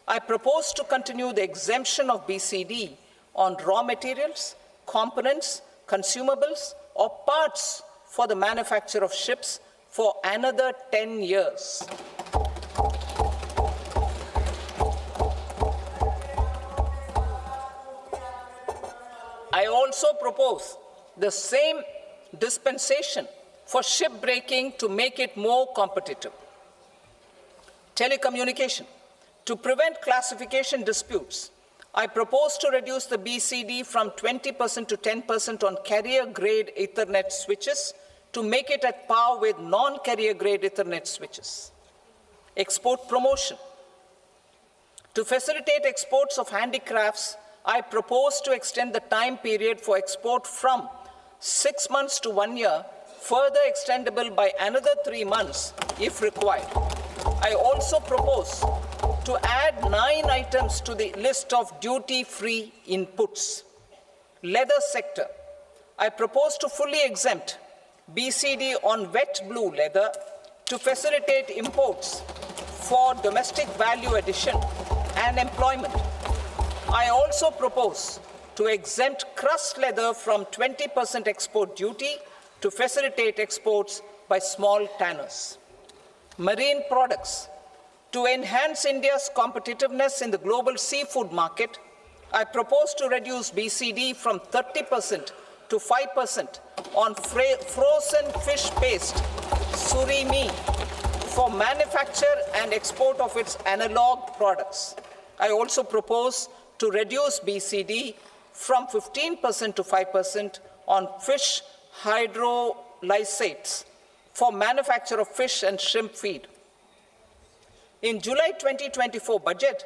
S2: I propose to continue the exemption of BCD on raw materials, components, consumables, or parts for the manufacture of ships for another 10 years. I also propose the same dispensation for shipbreaking to make it more competitive. Telecommunication. To prevent classification disputes, I propose to reduce the BCD from 20% to 10% on carrier-grade Ethernet switches to make it at par with non-carrier-grade Ethernet switches. Export promotion. To facilitate exports of handicrafts, I propose to extend the time period for export from 6 months to 1 year, further extendable by another 3 months if required. I also propose to add 9 items to the list of duty-free inputs. Leather sector. I propose to fully exempt BCD on wet blue leather to facilitate imports for domestic value addition and employment. I also propose to exempt crust leather from 20% export duty to facilitate exports by small tanners. Marine products. To enhance India's competitiveness in the global seafood market, I propose to reduce BCD from 30% to 5% on frozen fish paste, surimi, for manufacture and export of its analog products. I also propose to reduce BCD from 15% to 5% on fish hydrolysates for manufacture of fish and shrimp feed. In July 2024 budget,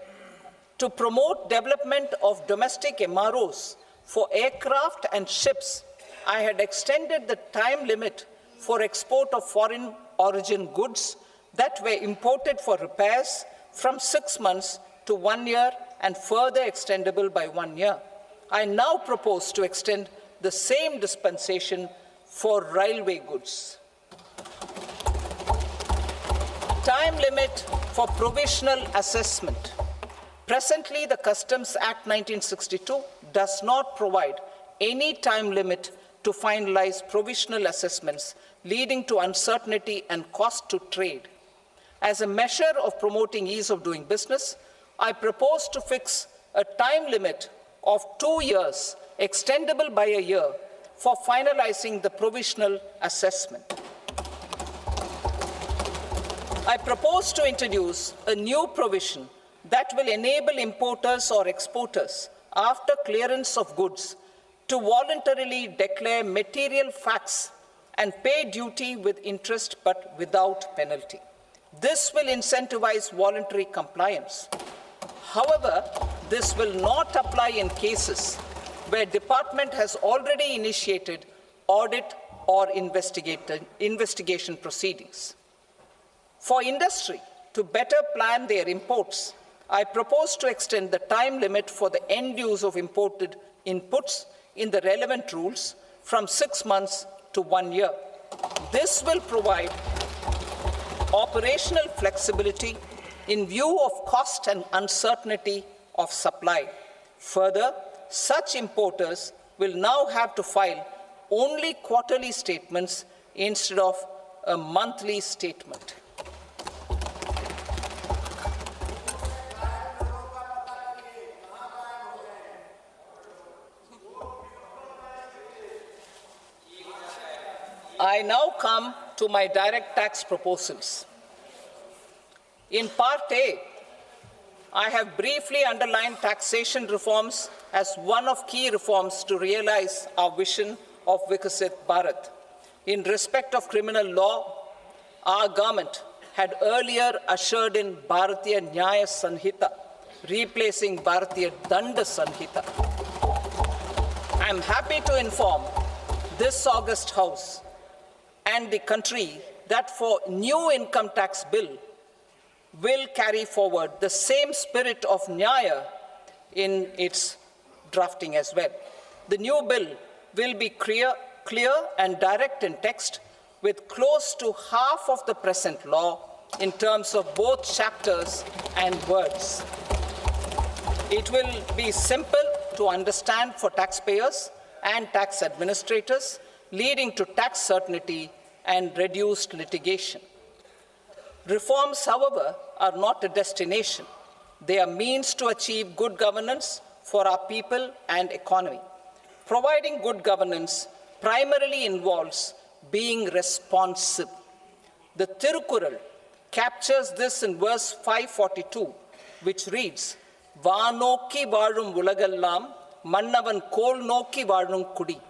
S2: to promote development of domestic MROs for aircraft and ships, I had extended the time limit for export of foreign origin goods that were imported for repairs from 6 months to 1 year and further extendable by 1 year. I now propose to extend the same dispensation for railway goods. Time limit for provisional assessment. Presently, the Customs Act 1962 does not provide any time limit to finalize provisional assessments, leading to uncertainty and cost to trade. As a measure of promoting ease of doing business, I propose to fix a time limit of 2 years, extendable by a year, for finalizing the provisional assessment. I propose to introduce a new provision that will enable importers or exporters, after clearance of goods, to voluntarily declare material facts and pay duty with interest but without penalty. This will incentivize voluntary compliance. However, this will not apply in cases where department has already initiated audit or investigation proceedings. For industry to better plan their imports, I propose to extend the time limit for the end use of imported inputs in the relevant rules from 6 months to 1 year. This will provide operational flexibility in view of cost and uncertainty of supply. Further, such importers will now have to file only quarterly statements instead of a monthly statement. I now come to my direct tax proposals. In Part A, I have briefly underlined taxation reforms as one of key reforms to realize our vision of Vikasit Bharat. In respect of criminal law, our government had earlier ushered in Bharatiya Nyaya Sanhita, replacing Bharatiya Danda Sanhita. I am happy to inform this august House and the country that for new income tax bill will carry forward the same spirit of Nyaya in its drafting as well. The new bill will be clear and direct in text, with close to half of the present law in terms of both chapters and words. It will be simple to understand for taxpayers and tax administrators, leading to tax certainty and reduced litigation. Reforms, however, are not a destination. They are means to achieve good governance for our people and economy. Providing good governance primarily involves being responsive. The Tirukural captures this in verse 542, which reads, "Vaanokki vaazhum ulagallam, mannavan kol nokki vaazhum kudi,"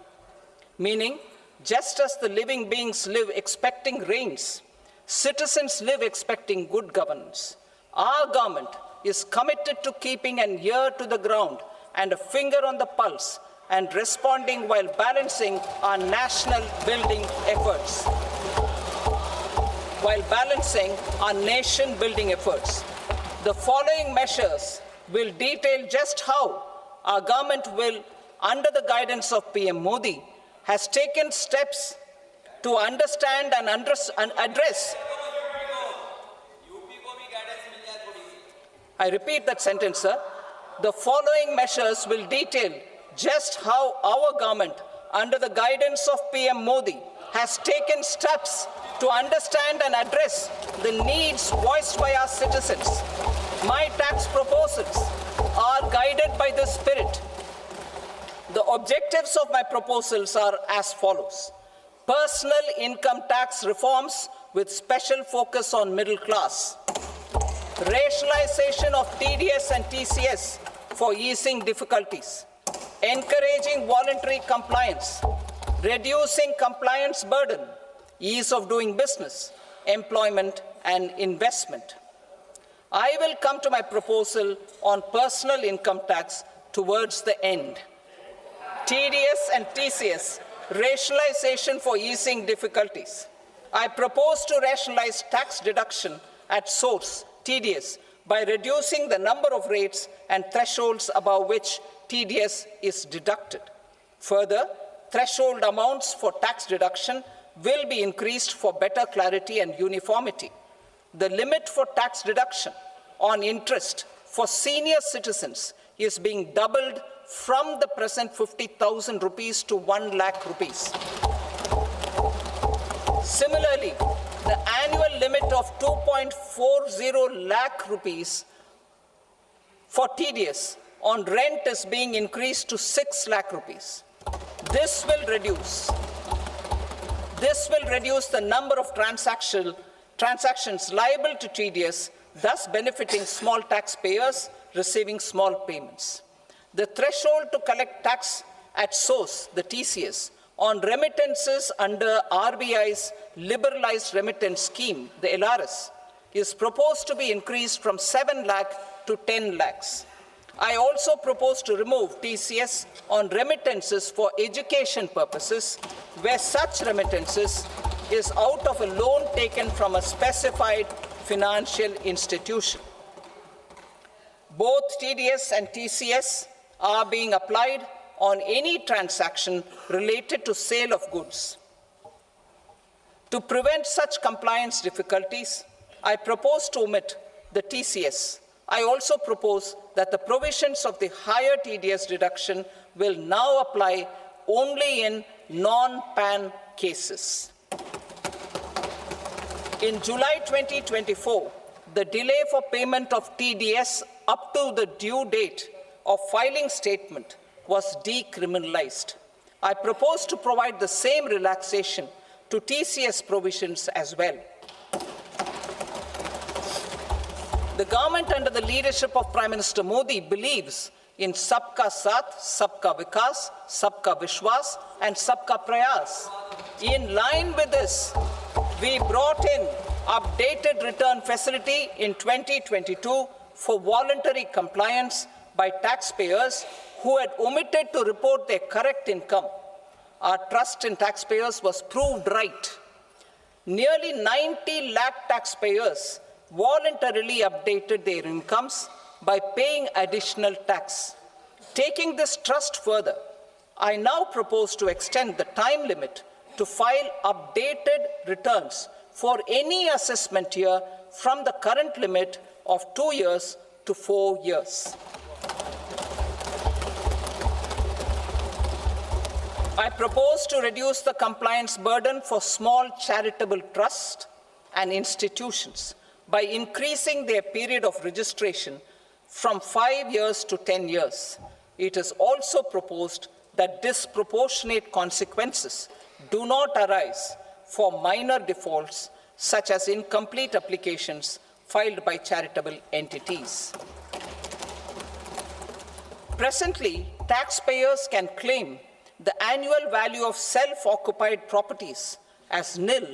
S2: meaning, just as the living beings live expecting rains, citizens live expecting good governance. Our government is committed to keeping an ear to the ground and a finger on the pulse and responding while balancing our national building efforts. The following measures will detail just how our government will, under the guidance of PM Modi, has taken steps to understand and address. I repeat that sentence, sir. The following measures will detail just how our government, under the guidance of PM Modi, has taken steps to understand and address the needs voiced by our citizens. My tax proposals are guided by this spirit. The objectives of my proposals are as follows: personal income tax reforms with special focus on middle class, rationalization of TDS and TCS for easing difficulties, encouraging voluntary compliance, reducing compliance burden, ease of doing business, employment and investment. I will come to my proposal on personal income tax towards the end. TDS and TCS, rationalization for easing difficulties. I propose to rationalize tax deduction at source, TDS, by reducing the number of rates and thresholds above which TDS is deducted. Further, threshold amounts for tax deduction will be increased for better clarity and uniformity. The limit for tax deduction on interest for senior citizens is being doubled from the present 50,000 rupees to 1 lakh rupees. Similarly, the annual limit of 2.40 lakh rupees for TDS on rent is being increased to 6 lakh rupees. This will reduce the number of transactions liable to TDS, thus benefiting small taxpayers receiving small payments. The threshold to collect tax at source, the TCS, on remittances under RBI's liberalized remittance scheme, the LRS, is proposed to be increased from 7 lakh to 10 lakhs. I also propose to remove TCS on remittances for education purposes, where such remittances is out of a loan taken from a specified financial institution. Both TDS and TCS are being applied on any transaction related to sale of goods. To prevent such compliance difficulties, I propose to omit the TCS. I also propose that the provisions of the higher TDS deduction will now apply only in non-PAN cases. In July 2024, the delay for payment of TDS up to the due date of filing statement was decriminalized. I propose to provide the same relaxation to TCS provisions as well. The government under the leadership of Prime Minister Modi believes in Sabka Saath, Sabka Vikas, Sabka Vishwas and Sabka Prayas. In line with this, we brought in updated return facility in 2022 for voluntary compliance by taxpayers who had omitted to report their correct income. Our trust in taxpayers was proved right. Nearly 90 lakh taxpayers voluntarily updated their incomes by paying additional tax. Taking this trust further, I now propose to extend the time limit to file updated returns for any assessment year from the current limit of 2 years to 4 years. I propose to reduce the compliance burden for small charitable trusts and institutions by increasing their period of registration from 5 years to 10 years. It is also proposed that disproportionate consequences do not arise for minor defaults such as incomplete applications filed by charitable entities. Presently, taxpayers can claim the annual value of self-occupied properties as nil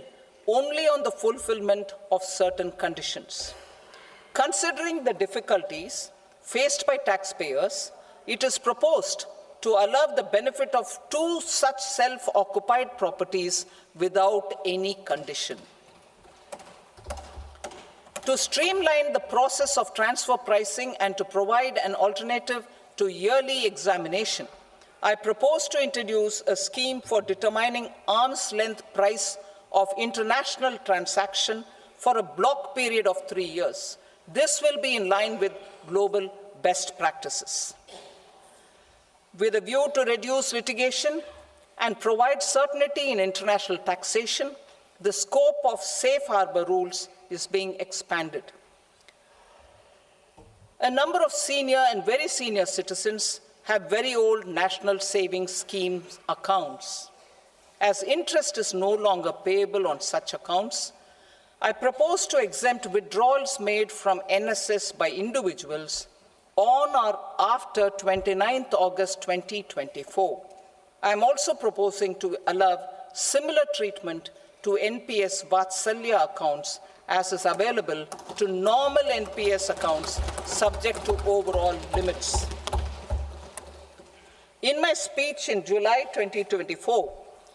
S2: only on the fulfillment of certain conditions. Considering the difficulties faced by taxpayers, it is proposed to allow the benefit of 2 such self-occupied properties without any condition. To streamline the process of transfer pricing and to provide an alternative to yearly examination, I propose to introduce a scheme for determining arm's length price of international transaction for a block period of 3 years. This will be in line with global best practices. With a view to reduce litigation and provide certainty in international taxation, the scope of safe harbor rules is being expanded. A number of senior and very senior citizens have very old national savings scheme accounts. As interest is no longer payable on such accounts, I propose to exempt withdrawals made from NSS by individuals on or after 29th August 2024. I am also proposing to allow similar treatment to NPS Vatsalya accounts as is available to normal NPS accounts subject to overall limits. In my speech in July 2024,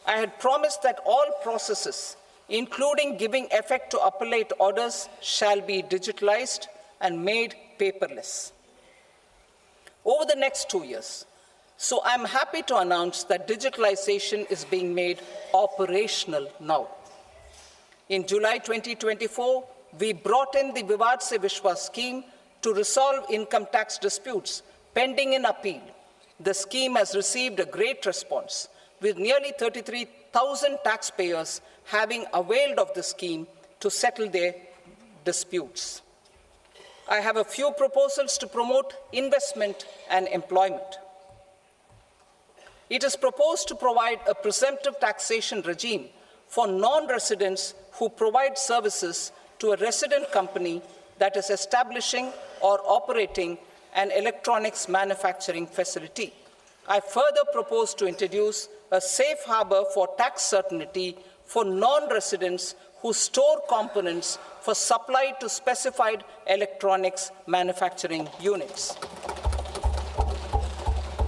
S2: I had promised that all processes, including giving effect to appellate orders, shall be digitalized and made paperless over the next 2 years. So I'm happy to announce that digitalization is being made operational now. In July 2024, we brought in the Vivad Se Vishwas scheme to resolve income tax disputes pending in appeal. The scheme has received a great response, with nearly 33,000 taxpayers having availed of the scheme to settle their disputes. I have a few proposals to promote investment and employment. It is proposed to provide a presumptive taxation regime for non-residents who provide services to a resident company that is establishing or operating an electronics manufacturing facility. I further propose to introduce a safe harbor for tax certainty for non-residents who store components for supply to specified electronics manufacturing units.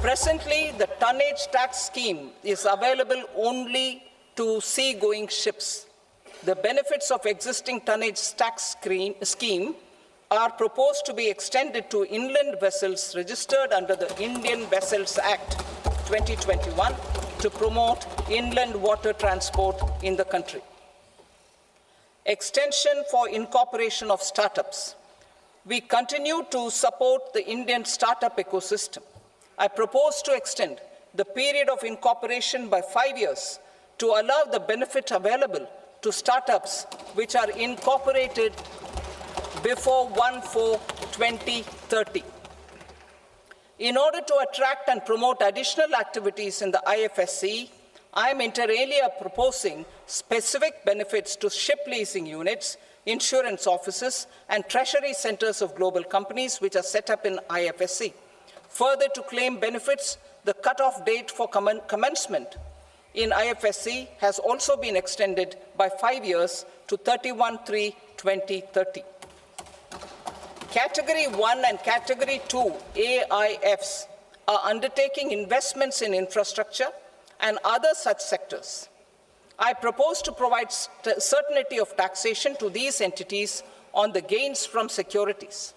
S2: Presently, the tonnage tax scheme is available only to sea-going ships. The benefits of existing tonnage tax scheme are proposed to be extended to inland vessels registered under the Indian Vessels Act 2021 to promote inland water transport in the country. Extension for incorporation of startups. We continue to support the Indian startup ecosystem. I propose to extend the period of incorporation by 5 years to allow the benefit available to startups which are incorporated before 1/4/2030. In order to attract and promote additional activities in the IFSC, I am inter alia proposing specific benefits to ship leasing units, insurance offices, and treasury centers of global companies which are set up in IFSC. Further, to claim benefits, the cut-off date for commencement in IFSC has also been extended by 5 years to 31/3/2030. Category 1 and Category 2 AIFs are undertaking investments in infrastructure and other such sectors. I propose to provide certainty of taxation to these entities on the gains from securities,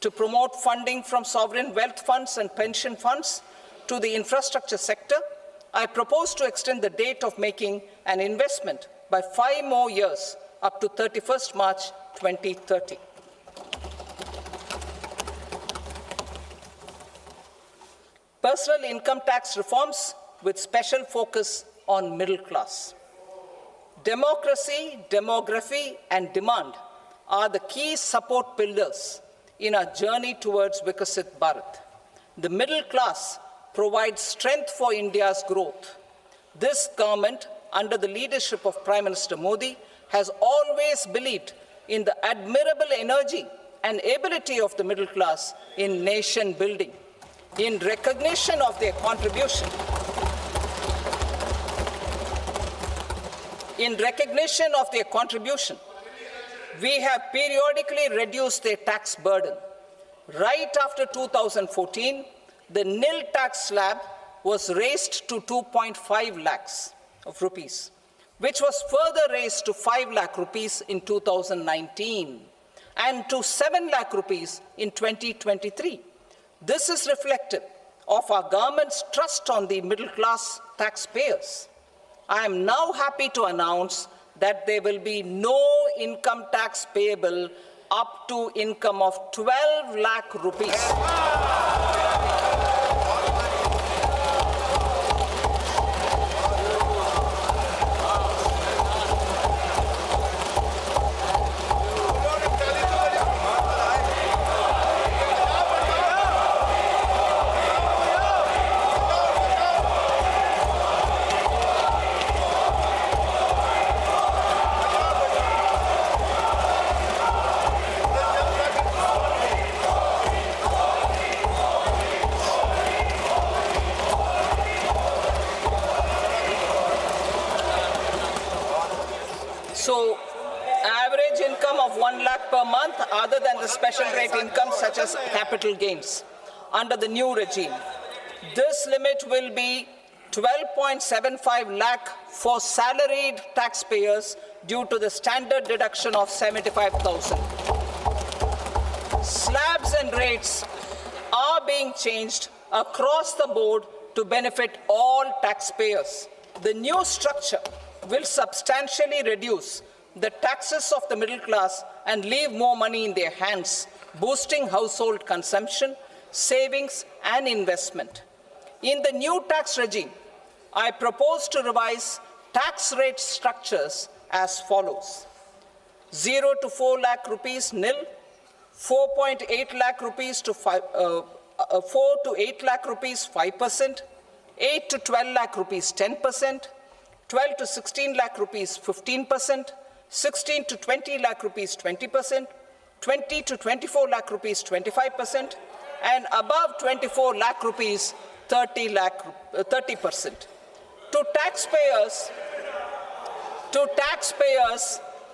S2: to promote funding from sovereign wealth funds and pension funds to the infrastructure sector. I propose to extend the date of making an investment by 5 more years up to 31st March 2030. Personal income tax reforms with special focus on middle class. Democracy, demography, and demand are the key support pillars in our journey towards Vikasit Bharat. The middle class provides strength for India's growth. This government, under the leadership of Prime Minister Modi, has always believed in the admirable energy and ability of the middle class in nation building. In recognition of their contribution, we have periodically reduced their tax burden. Right after 2014, the nil tax slab was raised to 2.5 lakhs of rupees, which was further raised to 5 lakh rupees in 2019 and to 7 lakh rupees in 2023. This is reflective of our government's trust on the middle class taxpayers. I am now happy to announce that there will be no income tax payable up to income of 12 lakh rupees. So, average income of 1 lakh per month, other than the special rate income such as capital gains, under the new regime. This limit will be 12.75 lakh for salaried taxpayers due to the standard deduction of 75,000. Slabs and rates are being changed across the board to benefit all taxpayers. The new structure will substantially reduce the taxes of the middle class and leave more money in their hands, boosting household consumption, savings, and investment. In the new tax regime, I propose to revise tax rate structures as follows: 0 to 4 lakh rupees nil, 4.8 lakh rupees to 4 to 8 lakh rupees 5%, 8 to 12 lakh rupees 10%, 12 to 16 lakh rupees 15%, 16 to 20 lakh rupees 20%, 20 to 24 lakh rupees 25%, and above 24 lakh rupees 30%. To taxpayers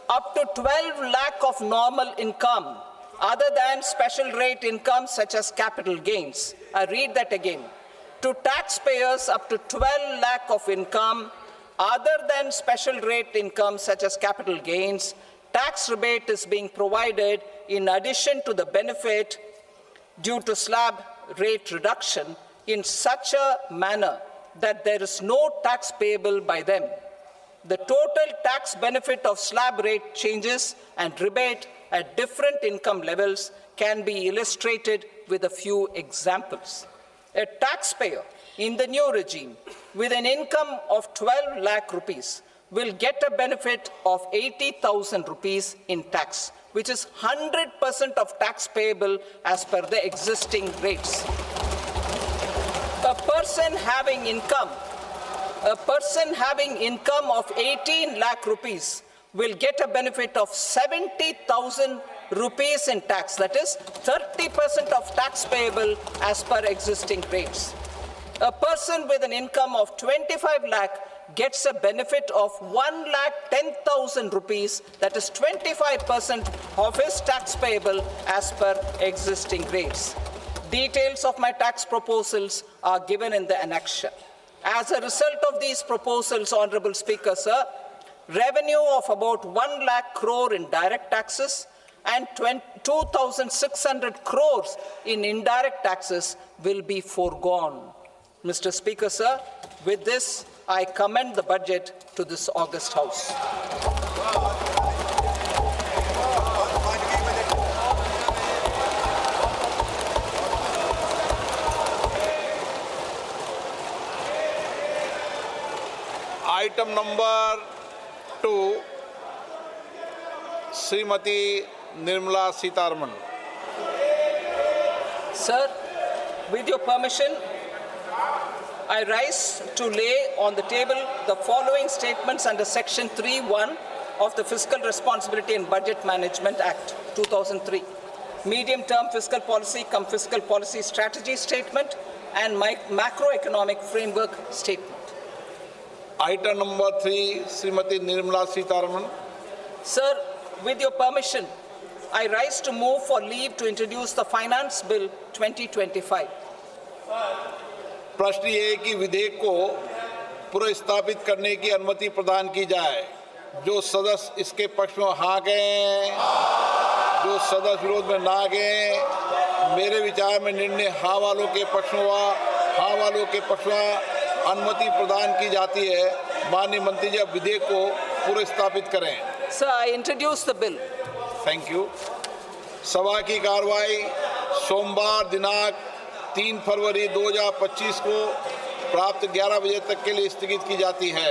S2: up to 12 lakh of normal income, other than special rate income such as capital gains. I read that again. To taxpayers up to 12 lakh of income, other than special rate income such as capital gains, tax rebate is being provided in addition to the benefit due to slab rate reduction in such a manner that there is no tax payable by them. The total tax benefit of slab rate changes and rebate at different income levels can be illustrated with a few examples. A taxpayer in the new regime with an income of 12 lakh rupees will get a benefit of 80,000 rupees in tax, which is 100% of tax payable as per the existing rates. A person having income A person having income of 18 lakh rupees will get a benefit of 70,000 rupees in tax. That is 30% of tax payable as per existing rates. A person with an income of 25 lakh gets a benefit of 1,10,000 rupees, that is 25% of his tax payable as per existing rates. Details of my tax proposals are given in the annexure. As a result of these proposals, Honorable Speaker, sir, revenue of about 1 lakh crore in direct taxes and 2,600 crores in indirect taxes will be foregone. Mr. Speaker, sir, with this, I commend the budget to this august House.
S1: Item number 2, Srimati Nirmala Sitharaman.
S2: Sir, with your permission, I rise to lay on the table the following statements under Section 3(1) of the Fiscal Responsibility and Budget Management Act 2003. Medium-term fiscal policy cum fiscal policy strategy statement and macroeconomic framework statement.
S1: Item number 3, Srimati Nirmala Sitharaman.
S2: Sir, with your permission, I rise to move for leave to introduce the Finance Bill 2025.
S1: प्रश्न ये है कि विधेयक को पुनर्स्थापित करने की अनुमति प्रदान की जाए। जो सदस्य इसके पक्ष में हाँ गए, जो सदस्य विरोध में ना गए, मेरे विचार में निर्णय हाँ वालों के पक्ष में हुआ, हाँ वालों के पक्ष में अनुमति प्रदान की जाती है। माननीय मंत्री जी, विधेयक को पुनर्स्थापित करें।
S2: Sir, I introduce the bill.
S1: Thank you. सभा की कार्रवाई सोमवार दिनांक 3 फरवरी 2025 को प्राप्त 11 बजे तक के लिए स्थगित की जाती है।